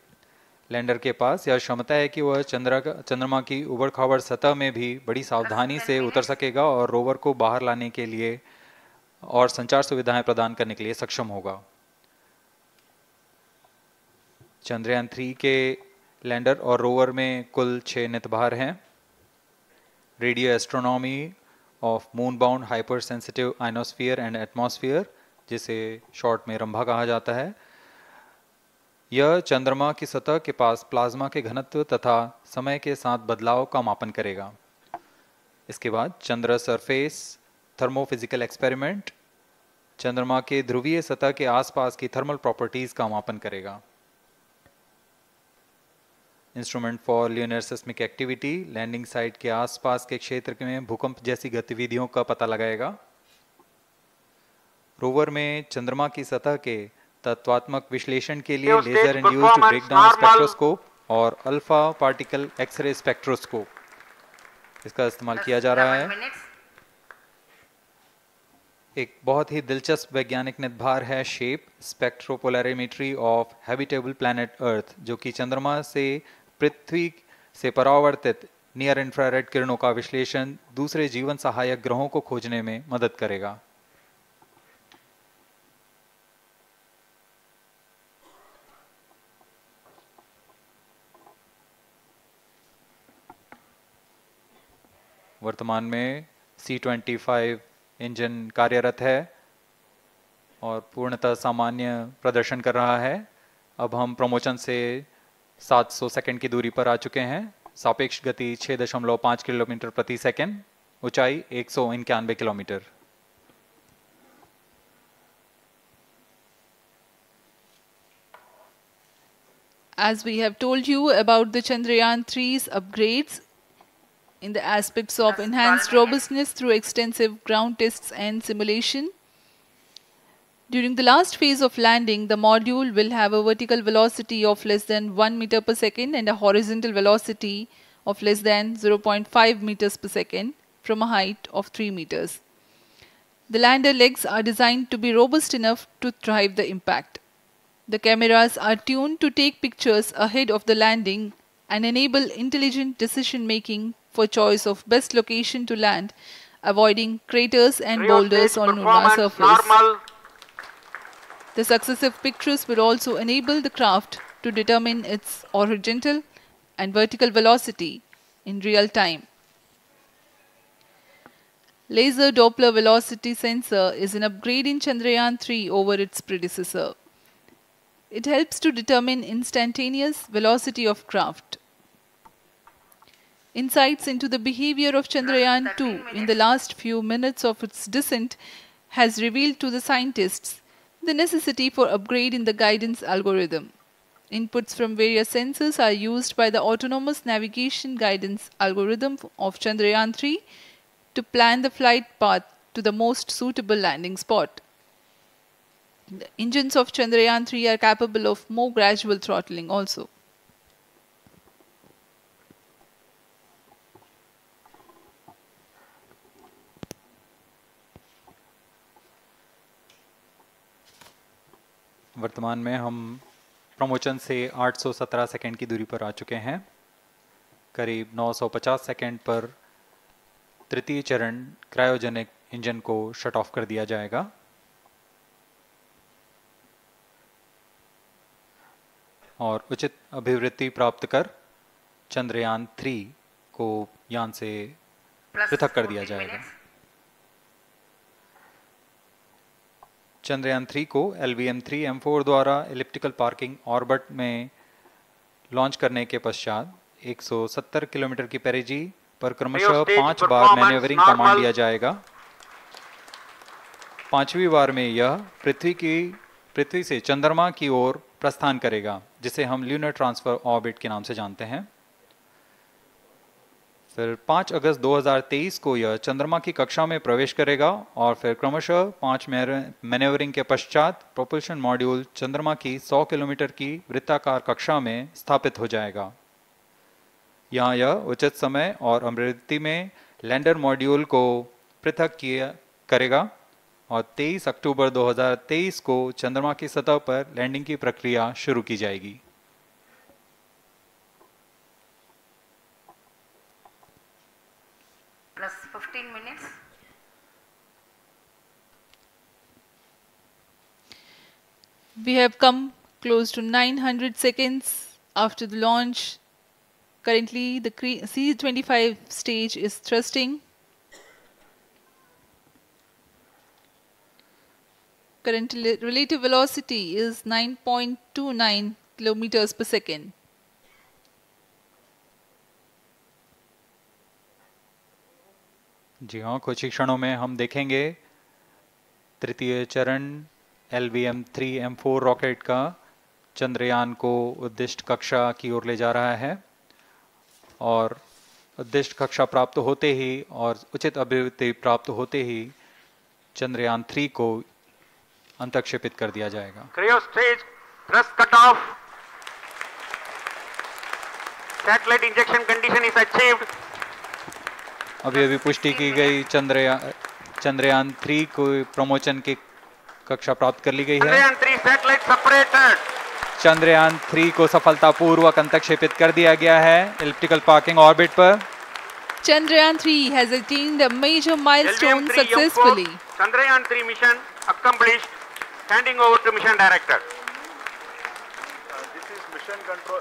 लैंडर के पास यह क्षमता है कि वह चंद्रमा की उबड़-खाबड़ सतह में भी बड़ी सावधानी से उतर सकेगा और रोवर को बाहर लाने के लिए और संचार सुविधाएं प्रदान करने के लिए सक्षम होगा। चंद्रयान 3 के लैंडर और रोवर में कुल 6 नितभार हैं। Radio astronomy of moon bound hyper sensitive ionosphere and atmosphere, जिसे शॉर्ट में रंभा कहा जाता है, यह चंद्रमा की सतह के पास प्लाज्मा के घनत्व तथा समय के साथ बदलाव का मापन करेगा। इसके बाद चंद्र सरफेस थर्मोफिजिकल एक्सपेरिमेंट चंद्रमा के ध्रुवीय सतह के आसपास की थर्मल प्रॉपर्टीज का मापन करेगा। Instrument for lunar seismic activity landing site के आसपास के क्षेत्र में भूकंप जैसी गतिविधियों का पता लगाएगा। रोवर में चंद्रमा की सतह के तत्वात्मक विश्लेषण के लिए लेजर इंड्यूस्ड ब्रेकडाउन स्पेक्ट्रोस्कोप और अल्फा पार्टिकल एक्सरे स्पेक्ट्रोस्कोप इसका इस्तेमाल किया जा रहा है। एक बहुत ही दिलचस्प वैज्ञानिक निर्धार है shape स्पेक्ट्रोपोलैरिमेट्री of habitable planet earth, जो कि चंद्रमा से पृथ्वी से परावर्तित नियर इंफ्रारेड किरणों का विश्लेषण दूसरे जीवन सहायक ग्रहों को खोजने में मदद करेगा। वर्तमान में C-25 इंजन कार्यरत है और पूर्णतः सामान्य प्रदर्शन कर रहा है। अब हम प्रमोशन से 700 सेकंड की दूरी पर आ चुके हैं। सापेक्ष गति 6.5 किलोमीटर प्रति सेकंड, ऊंचाई 191 kilometre. As we have told you about the Chandrayaan 3's upgrades in the aspects of enhanced robustness through extensive ground tests and simulation. During the last phase of landing, the module will have a vertical velocity of less than 1 meter per second and a horizontal velocity of less than 0.5 meters per second from a height of 3 meters. The lander legs are designed to be robust enough to thrive the impact. The cameras are tuned to take pictures ahead of the landing and enable intelligent decision making for choice of best location to land, avoiding craters and boulders on lunar surface. The successive pictures will also enable the craft to determine its horizontal and vertical velocity in real time. Laser Doppler velocity sensor is an upgrade in Chandrayaan 3 over its predecessor. It helps to determine instantaneous velocity of craft. Insights into the behavior of Chandrayaan 2 in the last few minutes of its descent has revealed to the scientists the necessity for upgrade in the guidance algorithm. Inputs from various sensors are used by the autonomous navigation guidance algorithm of Chandrayaan 3 to plan the flight path to the most suitable landing spot. The engines of Chandrayaan 3 are capable of more gradual throttling also. वर्तमान में हम promotion से 817 second की दूरी पर आ चुके हैं। करीब 950 सेकंड पर तृतीय चरण क्रायोजेनिक इंजन को शट ऑफ कर दिया जाएगा। और उचित अभिवृद्धि प्राप्त कर चंद्रयान 3 को यान से पृथक कर दिया जाएगा। चंद्रयान 3 को LVM-3M4 द्वारा एलिप्टिकल पार्किंग ऑर्बिट में लॉन्च करने के पश्चात 170 किलोमीटर की पेरिजी पर क्रमशः 5 बार मैन्यूवरिंग कमांड दिया जाएगा। 5वीं बार में यह पृथ्वी से चंद्रमा की ओर प्रस्थान करेगा, जिसे हम ल्यूनर ट्रांसफर ऑर्बिट के नाम से जानते हैं। फिर 5 अगस्त 2023 को यह चंद्रमा की कक्षा में प्रवेश करेगा और फिर क्रमशः 5 मैन्यूवरिंग के पश्चात प्रोपल्शन मॉड्यूल चंद्रमा की 100 किलोमीटर की वृत्ताकार कक्षा में स्थापित हो जाएगा। यहाँ यह उचित समय और आवृत्ति में लैंडर मॉड्यूल को पृथक करेगा और 23 अक्टूबर 2023 को चंद्रमा की सतह पर लैंडिंग की प्रक्रिया शुरू की जाएगी। Plus 15 minutes. We have come close to 900 seconds after the launch. Currently, the C-25 stage is thrusting. Current relative velocity is 9.29 kilometers per second. जी हाँ, कुछ ही क्षणों में हम देखेंगे तृतीय चरण LVM-3 M4 रॉकेट का चंद्रयान को उद्दिष्ट कक्षा की ओर ले जा रहा है और उद्दिष्ट कक्षा प्राप्त होते ही और उचित अभिवृद्धि प्राप्त होते ही चंद्रयान 3 को अंतक्षेपित कर दिया जाएगा। Cryo stage thrust cutoff. Satellite injection condition is achieved. अभी पुष्टि की गई चंद्रयान 3 को प्रमोशन की कक्षा प्राप्त कर ली गई है। Chandrayaan 3 satellite separated. चंद्रयान 3 को सफलतापूर्वक अंतक्षेपित कर दिया गया है एलिप्टिकल पार्किंग ऑर्बिट पर। Chandrayaan 3 has attained a major milestone successfully. Chandrayaan 3 mission accomplished. Handing over to mission director. This is mission control,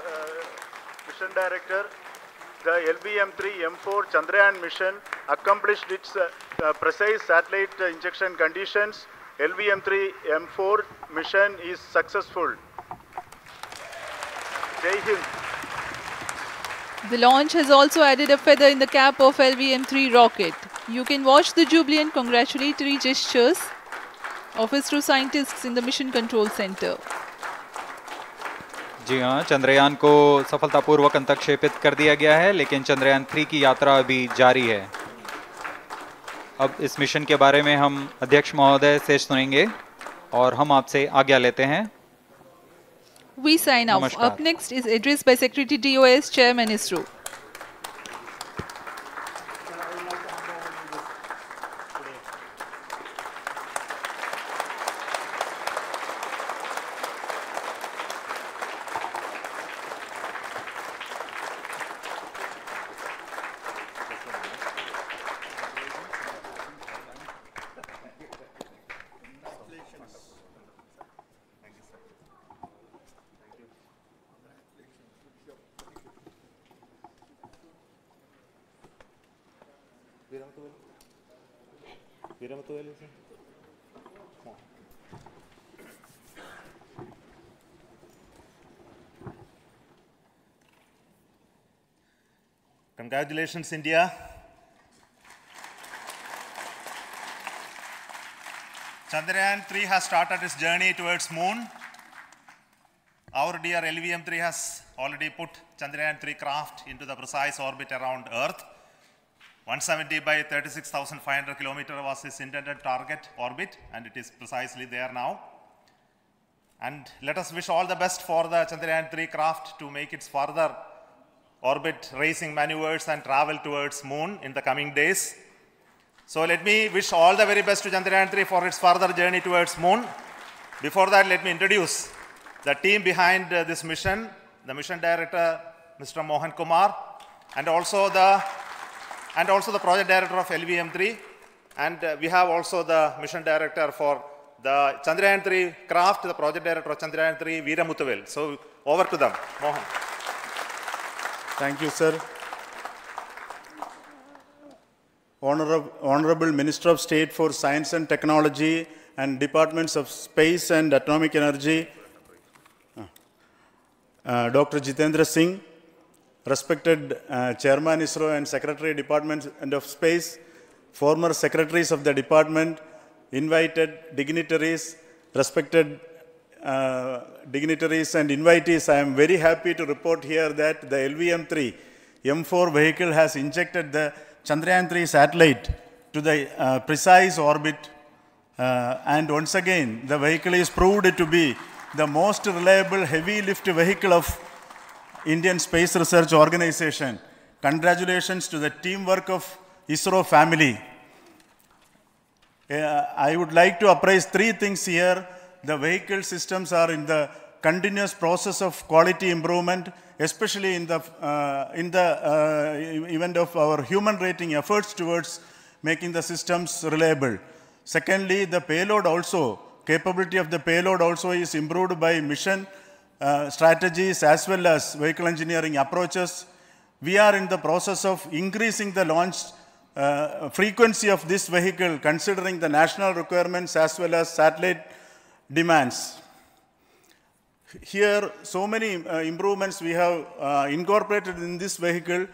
mission director. The LVM-3 M4 Chandrayaan mission accomplished its precise satellite injection conditions. LVM-3 M4 mission is successful. Jai Hind. The launch has also added a feather in the cap of LVM-3 rocket. You can watch the jubilant congratulatory gestures of ISRO scientists in the Mission Control Center. जी हाँ, चंद्रयान को सफलतापूर्वक अंतक्षेपित कर दिया गया है, लेकिन चंद्रयान 3 की यात्रा अभी जारी है। अब इस मिशन के बारे में हम अध्यक्ष महोदय से सुनेंगे और हम आपसे आज्ञा लेते हैं। We sign off. Up next is address by Secretary DOS, Chairman ISRO. Congratulations, India. Chandrayaan 3 has started its journey towards moon. Our dear LVM-3 has already put Chandrayaan 3 craft into the precise orbit around Earth. 170 by 36,500 kilometers was its intended target orbit, and it is precisely there now. And let us wish all the best for the Chandrayaan 3 craft to make its further orbit racing maneuvers and travel towards moon in the coming days. So let me wish all the very best to Chandrayaan 3 for its further journey towards moon. Before that, let me introduce the team behind this mission, the mission director, Mr. Mohan Kumar, and also the project director of LVM-3, and we have also the mission director for the Chandrayaan 3 craft, the project director of Chandrayaan 3, Veera Muthuvel. So over to them, Mohan. Thank you, sir. Honorable Minister of State for Science and Technology and Departments of Space and Atomic Energy, Dr. Jitendra Singh, respected Chairman ISRO and Secretary Department of Space, former secretaries of the department, invited dignitaries, respected dignitaries and invitees, I am very happy to report here that the LVM-3 M4 vehicle has injected the Chandrayaan 3 satellite to the precise orbit, and once again the vehicle is proved to be the most reliable heavy lift vehicle of Indian Space Research Organization. Congratulations to the teamwork of ISRO family. I would like to appraise three things here. The vehicle systems are in the continuous process of quality improvement, especially in the event of our human rating efforts towards making the systems reliable. Secondly, the payload also, capability of the payload also is improved by mission strategies as well as vehicle engineering approaches. We are in the process of increasing the launch frequency of this vehicle considering the national requirements as well as satellite demands. Here, so many improvements we have incorporated in this vehicle.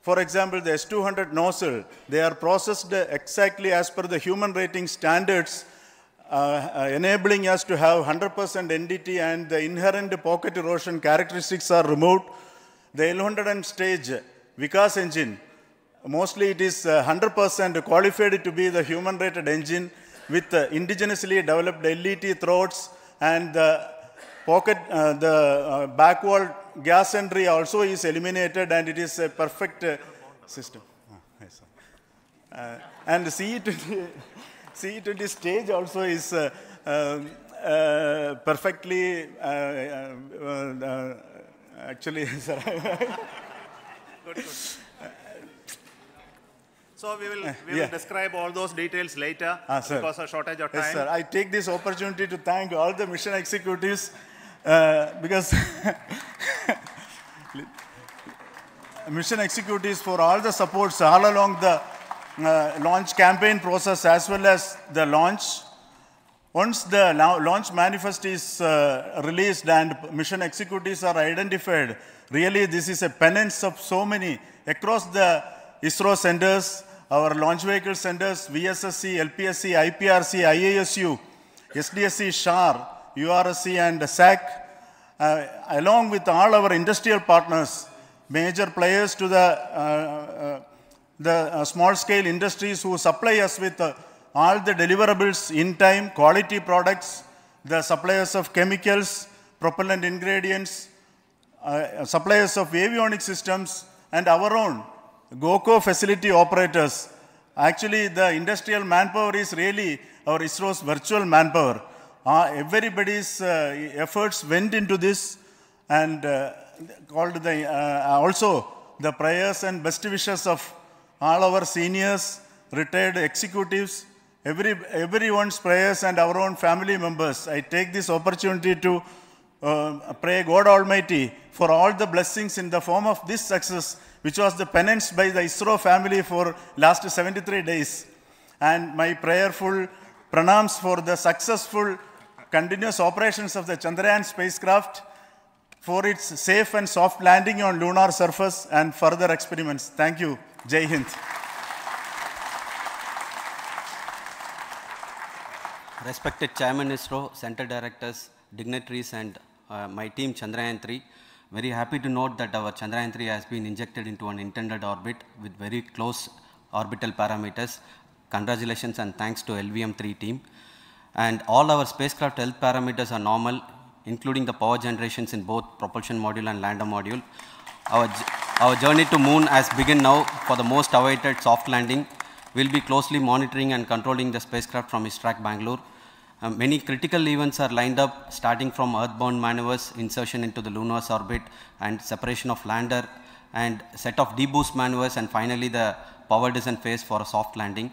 For example, the S200 nozzle, they are processed exactly as per the human rating standards, enabling us to have 100% NDT, and the inherent pocket erosion characteristics are removed. The L100 stage Vikas engine, mostly it is 100% qualified to be the human rated engine with indigenously developed LET throats, and the pocket, the back wall gas entry also is eliminated, and it is a perfect system. Yes, and the CE20 stage also is perfectly, actually, sir. Good. So we will describe all those details later because of shortage of time. Yes, sir. I take this opportunity to thank all the mission executives because mission executives for all the supports all along the launch campaign process as well as the launch. Once the launch manifest is released and mission executives are identified, really this is a penance of so many across the ISRO centers, our launch vehicle centers, VSSC, LPSC, IPRC, IASU, SDSC, SHAR, URSC and SAC, along with all our industrial partners, major players to the small-scale industries who supply us with all the deliverables in time, quality products, the suppliers of chemicals, propellant ingredients, suppliers of avionics systems, and our own GOCO facility operators. Actually, the industrial manpower is really our ISRO's virtual manpower. Everybody's efforts went into this, and also the prayers and best wishes of all our seniors, retired executives, everyone's prayers and our own family members. I take this opportunity to pray God Almighty for all the blessings in the form of this success, which was the penance by the ISRO family for last 73 days. And my prayerful pranams for the successful continuous operations of the Chandrayaan spacecraft, for its safe and soft landing on lunar surface and further experiments. Thank you. Jai Hind. Respected Chairman ISRO, Center Directors, dignitaries and my team Chandrayaan-3, very happy to note that our Chandrayaan-3 has been injected into an intended orbit with very close orbital parameters. Congratulations and thanks to LVM-3 team. And all our spacecraft health parameters are normal, including the power generations in both propulsion module and lander module. Our journey to moon has begun now for the most awaited soft landing. We'll be closely monitoring and controlling the spacecraft from ISTRAC Bangalore. Many critical events are lined up, starting from earthbound maneuvers, insertion into the lunar orbit, and separation of lander, and set of deboost maneuvers, and finally the power descent phase for a soft landing.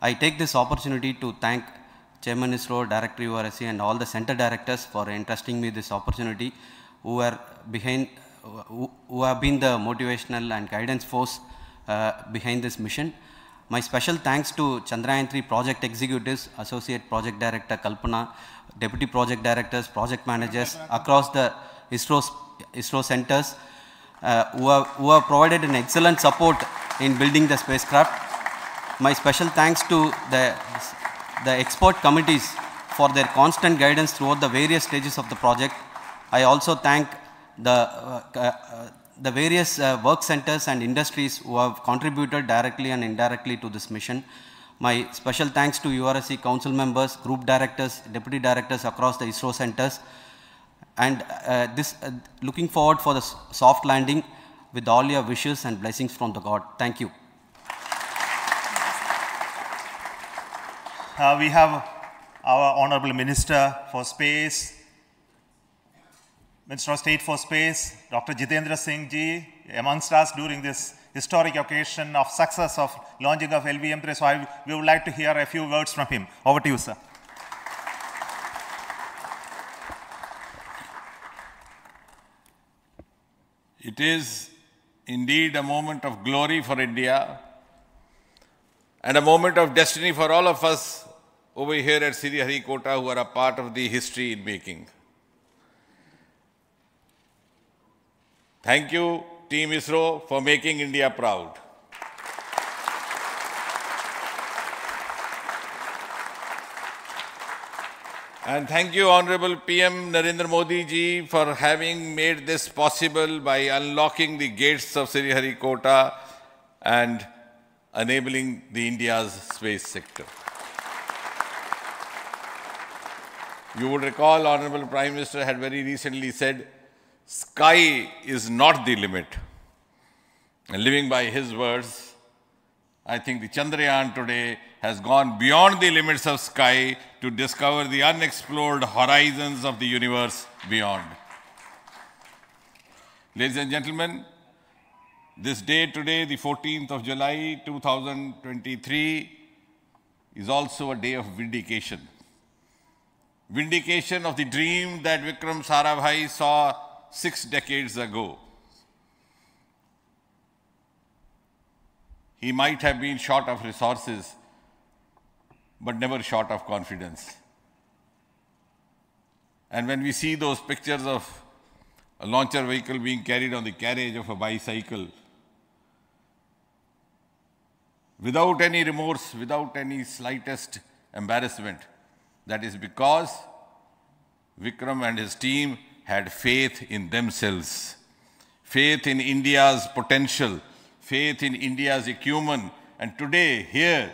I take this opportunity to thank Chairman ISRO, Director URSC, and all the center directors for entrusting me this opportunity, who have been the motivational and guidance force behind this mission. My special thanks to Chandrayaan-3 project executives, Associate Project Director Kalpana, Deputy Project Directors, Project Managers across the ISRO centers who have provided an excellent support in building the spacecraft. My special thanks to the expert committees for their constant guidance throughout the various stages of the project. I also thank the various work centers and industries who have contributed directly and indirectly to this mission. My special thanks to URSC council members, group directors, deputy directors across the ISRO centers, and looking forward for the soft landing with all your wishes and blessings from the God. Thank you. we have our Honorable Minister for Space, Minister of State for Space, Dr. Jitendra Singh ji, amongst us during this historic occasion of success of launching of LVM-3. So we would like to hear a few words from him. Over to you, sir. It is indeed a moment of glory for India and a moment of destiny for all of us over here at Sriharikota who are a part of the history in making. Thank you, Team ISRO, for making India proud. And thank you, Honorable PM Narendra Modi ji, for having made this possible by unlocking the gates of Sriharikota and enabling the India's space sector. You would recall, Honorable Prime Minister had very recently said, sky is not the limit. And living by his words, I think the Chandrayaan today has gone beyond the limits of sky to discover the unexplored horizons of the universe beyond. Ladies and gentlemen, this day today, the 14th of July 2023, is also a day of vindication. Vindication of the dream that Vikram Sarabhai saw 6 decades ago. He might have been short of resources, but never short of confidence. And when we see those pictures of a launcher vehicle being carried on the carriage of a bicycle, without any remorse, without any slightest embarrassment, that is because Vikram and his team had faith in themselves, faith in India's potential, faith in India's acumen. And today, here,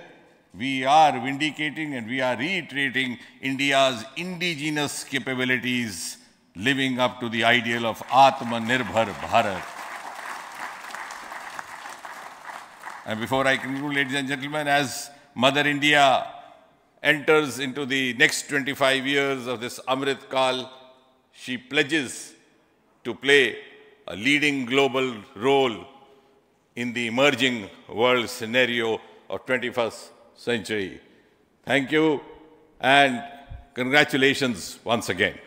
we are vindicating and we are reiterating India's indigenous capabilities, living up to the ideal of Atmanirbhar Bharat. And before I conclude, ladies and gentlemen, as Mother India enters into the next 25 years of this Amrit Kal, she pledges to play a leading global role in the emerging world scenario of 21st century. Thank you and congratulations once again.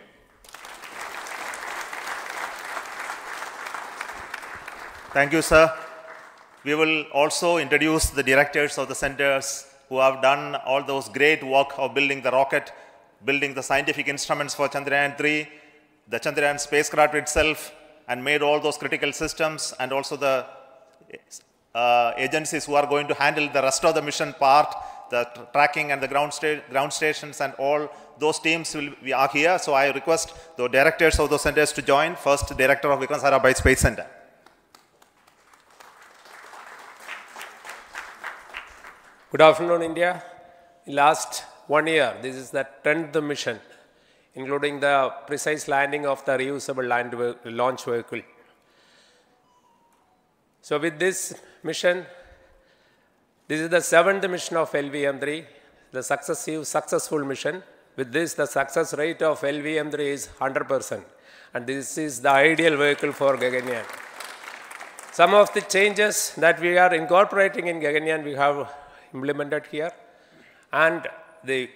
Thank you, sir. We will also introduce the directors of the centers who have done all those great work of building the rocket, building the scientific instruments for Chandrayaan-3, the Chandrayaan spacecraft itself, and made all those critical systems, and also the agencies who are going to handle the rest of the mission part, the tracking and the ground stations, and all those teams are here. So I request the directors of those centers to join. First, Director of Vikram Sarabhai Space Center. Good afternoon, India. In last 1 year, this is the 10th mission, including the precise landing of the reusable launch vehicle. So with this mission, this is the 7th mission of LVM-3, the successful mission. With this, the success rate of LVM-3 is 100%. And this is the ideal vehicle for Gaganyaan. Some of the changes that we are incorporating in Gaganyaan, we have implemented here. And the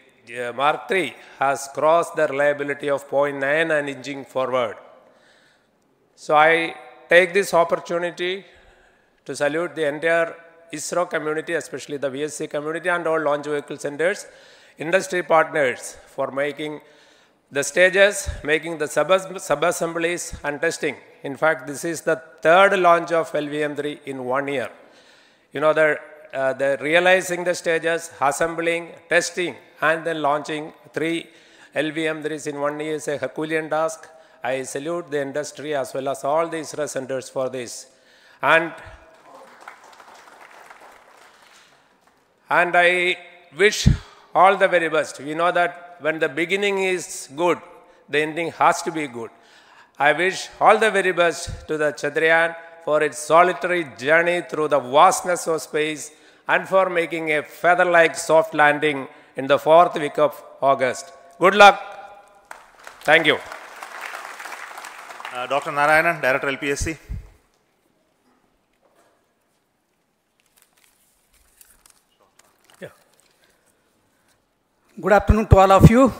Mark III has crossed the reliability of 0.9 and inching forward. So I take this opportunity to salute the entire ISRO community, especially the VSC community and all launch vehicle centers, industry partners for making the stages, making the sub-assemblies and testing. In fact, this is the 3rd launch of LVM-3 in 1 year. You know, the realizing the stages, assembling, testing, and then launching 3 LVM-3s in 1 year is a Herculean task. I salute the industry as well as all the ISRO centers for this. And I wish all the very best. We know that when the beginning is good, the ending has to be good. I wish all the very best to the Chandrayaan for its solitary journey through the vastness of space and for making a feather-like soft landing in the 4th week of August. Good luck. Thank you. Dr. Narayanan, Director LPSC. Good afternoon to all of you.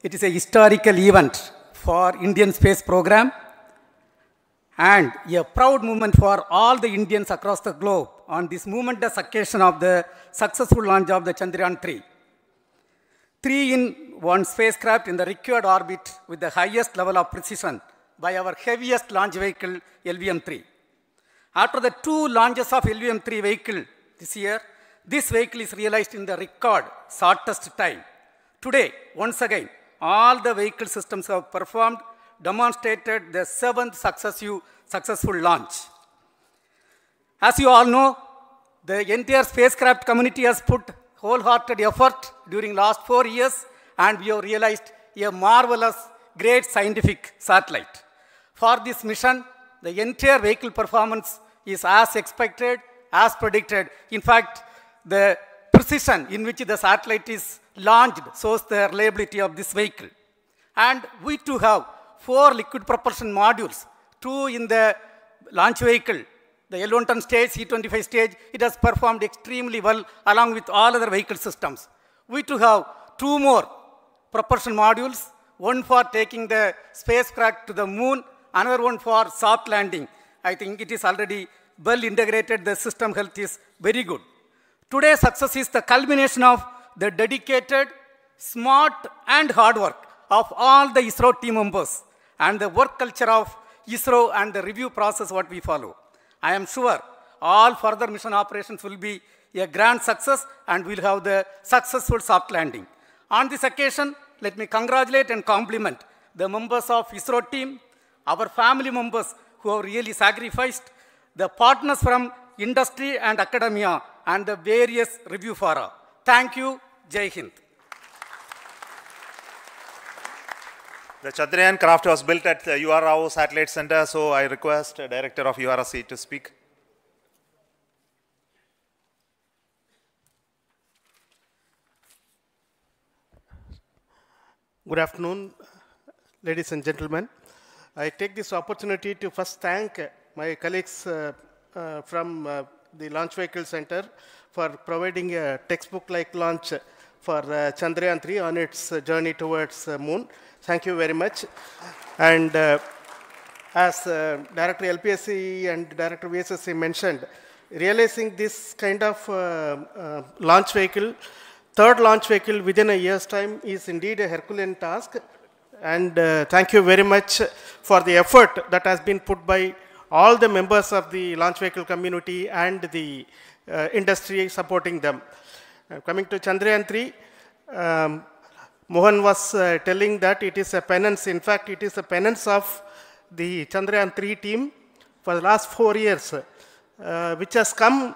It is a historical event for Indian space program and a proud moment for all the Indians across the globe on this momentous occasion of the successful launch of the Chandrayaan-3. 3-in-1 spacecraft in the required orbit with the highest level of precision by our heaviest launch vehicle, LVM-3. After the 2 launches of LVM-3 vehicle this year, this vehicle is realized in the record shortest time. Today, once again, all the vehicle systems have performed, demonstrated the 7th successful launch. As you all know, the entire spacecraft community has put wholehearted effort during last 4 years, and we have realized a marvelous, great scientific satellite. For this mission, the entire vehicle performance is as expected, as predicted. In fact, the precision in which the satellite is launched shows the reliability of this vehicle. And we too have 4 liquid propulsion modules, 2 in the launch vehicle. The L110 stage, C-25 stage, it has performed extremely well along with all other vehicle systems. We too have 2 more propulsion modules, one for taking the spacecraft to the moon, another one for soft landing. I think it is already well integrated, the system health is very good. Today's success is the culmination of the dedicated, smart and hard work of all the ISRO team members and the work culture of ISRO and the review process what we follow. I am sure all further mission operations will be a grand success and we'll have the successful soft landing. On this occasion, let me congratulate and compliment the members of ISRO team, our family members who have really sacrificed, the partners from industry and academia, and the various review fora. Thank you. Jai Hind. The Chandrayaan craft was built at the UR Rao Satellite Center, so I request the Director of URC to speak. Good afternoon, ladies and gentlemen. I take this opportunity to first thank my colleagues from the Launch Vehicle Center for providing a textbook-like launch for Chandrayaan-3 on its journey towards moon. Thank you very much. And as Director LPSC and Director VSSC mentioned, realizing this kind of launch vehicle, 3rd launch vehicle within a year's time is indeed a Herculean task. And thank you very much for the effort that has been put by all the members of the launch vehicle community and the industry supporting them. Coming to Chandrayaan-3, Mohan was telling that it is a penance. In fact, it is a penance of the Chandrayaan-3 team for the last 4 years, which has come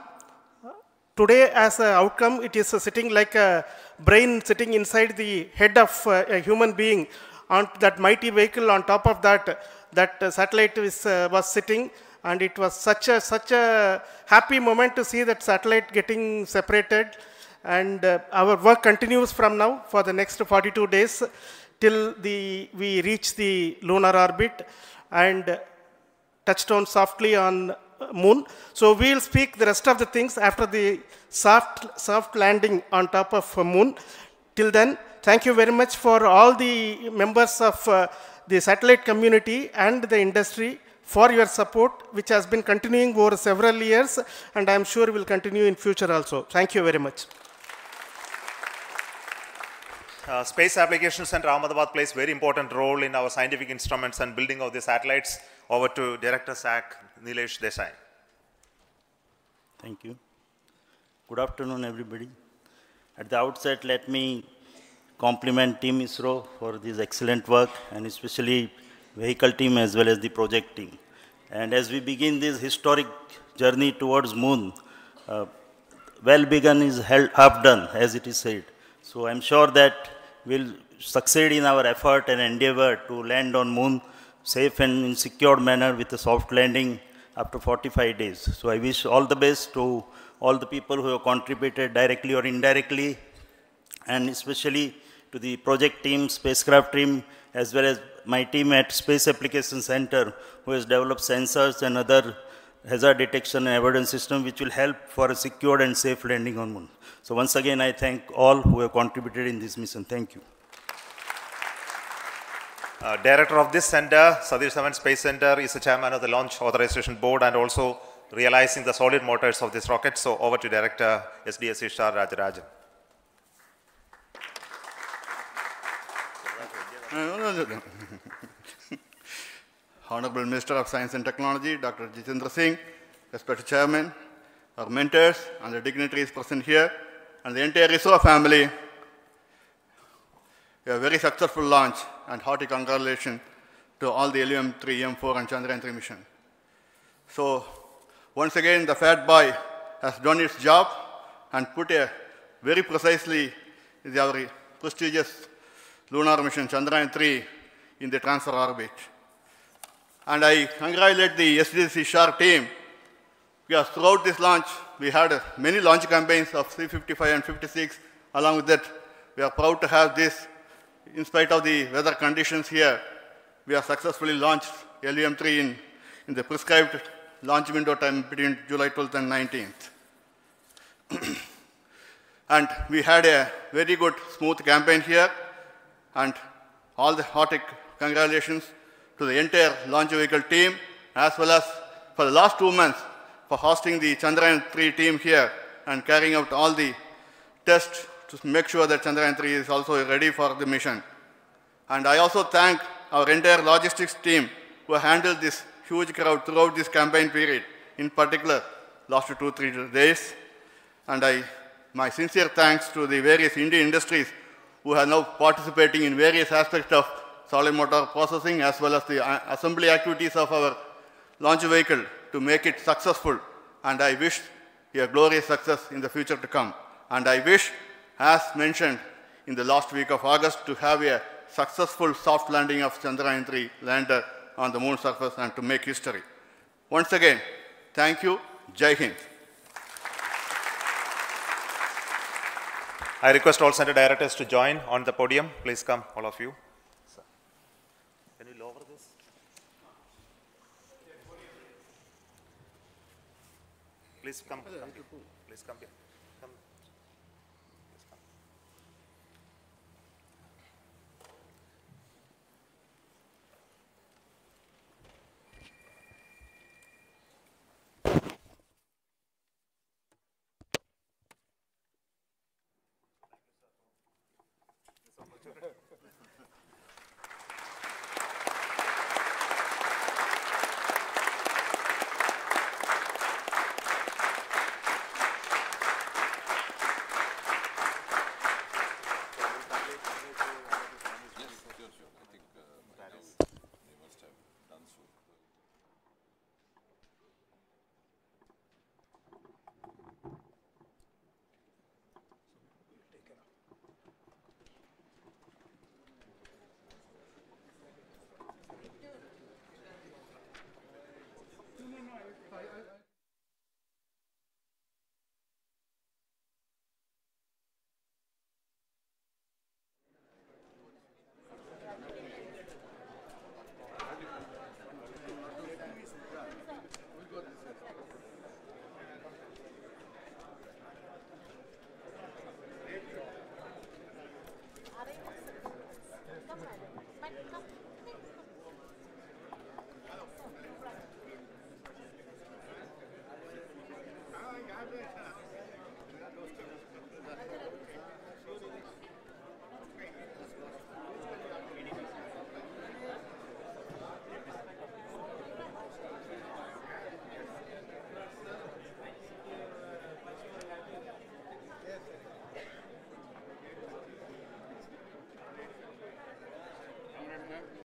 today as an outcome. It is sitting like a brain sitting inside the head of a human being on that mighty vehicle. On top of that, that satellite was sitting, and it was such a happy moment to see that satellite getting separated. And our work continues from now for the next 42 days till we reach the lunar orbit and touchdown softly on moon. So we'll speak the rest of the things after the soft landing on top of moon. Till then, thank you very much for all the members of the satellite community and the industry for your support, which has been continuing over several years, and I'm sure will continue in future also. Thank you very much. Space Applications Center Ahmedabad plays very important role in our scientific instruments and building of the satellites. Over to Director SAC, Nilesh Desai. Thank you. Good afternoon, everybody. At the outset, let me compliment Team ISRO for this excellent work, and especially vehicle team as well as the project team. And as we begin this historic journey towards moon, well begun is half done, as it is said. So I'm sure that we'll succeed in our effort and endeavor to land on moon safe and in secured manner with a soft landing after 45 days. So I wish all the best to all the people who have contributed directly or indirectly, and especially to the project team, spacecraft team, as well as my team at Space Application Center, who has developed sensors and other hazard detection and avoidance system, which will help for a secured and safe landing on Moon. So once again, I thank all who have contributed in this mission. Thank you. Director of this center, Satish Dhawan Space Center, is the chairman of the Launch Authorization Board and also realizing the solid motors of this rocket. So over to Director SDSC Shar Rajarajan. Honorable Minister of Science and Technology, Dr. Jitendra Singh, respected Chairman, our mentors and the dignitaries present here, and the entire ISRO family, a very successful launch and hearty congratulations to all the LVM-3, M4 and Chandrayaan-3 mission. So once again, the Fat Boy has done its job and put a very precisely our prestigious lunar mission Chandrayaan-3 in the transfer orbit. And I congratulate the SDSC SHAR team, because throughout this launch, we had many launch campaigns of C-55 and 56. Along with that, we are proud to have this. In spite of the weather conditions here, we have successfully launched LVM-3 in the prescribed launch window time between July 12th and 19th. And we had a very good, smooth campaign here, and all the hearty congratulations to the entire launch vehicle team, as well as for the last 2 months for hosting the Chandrayaan-3 team here and carrying out all the tests to make sure that Chandrayaan-3 is also ready for the mission. And I also thank our entire logistics team who handled this huge crowd throughout this campaign period, in particular last 2-3 days. And my sincere thanks to the various Indian industries who are now participating in various aspects of solid motor processing as well as the assembly activities of our launch vehicle to make it successful. And I wish a glorious success in the future to come. And I wish, as mentioned in the last week of August, to have a successful soft landing of Chandrayaan-3 lander on the moon surface and to make history. Once again, thank you. Jai Hind. I request all center directors to join on the podium. Please come, all of you. Can you lower this? Please come. Please come here. Come.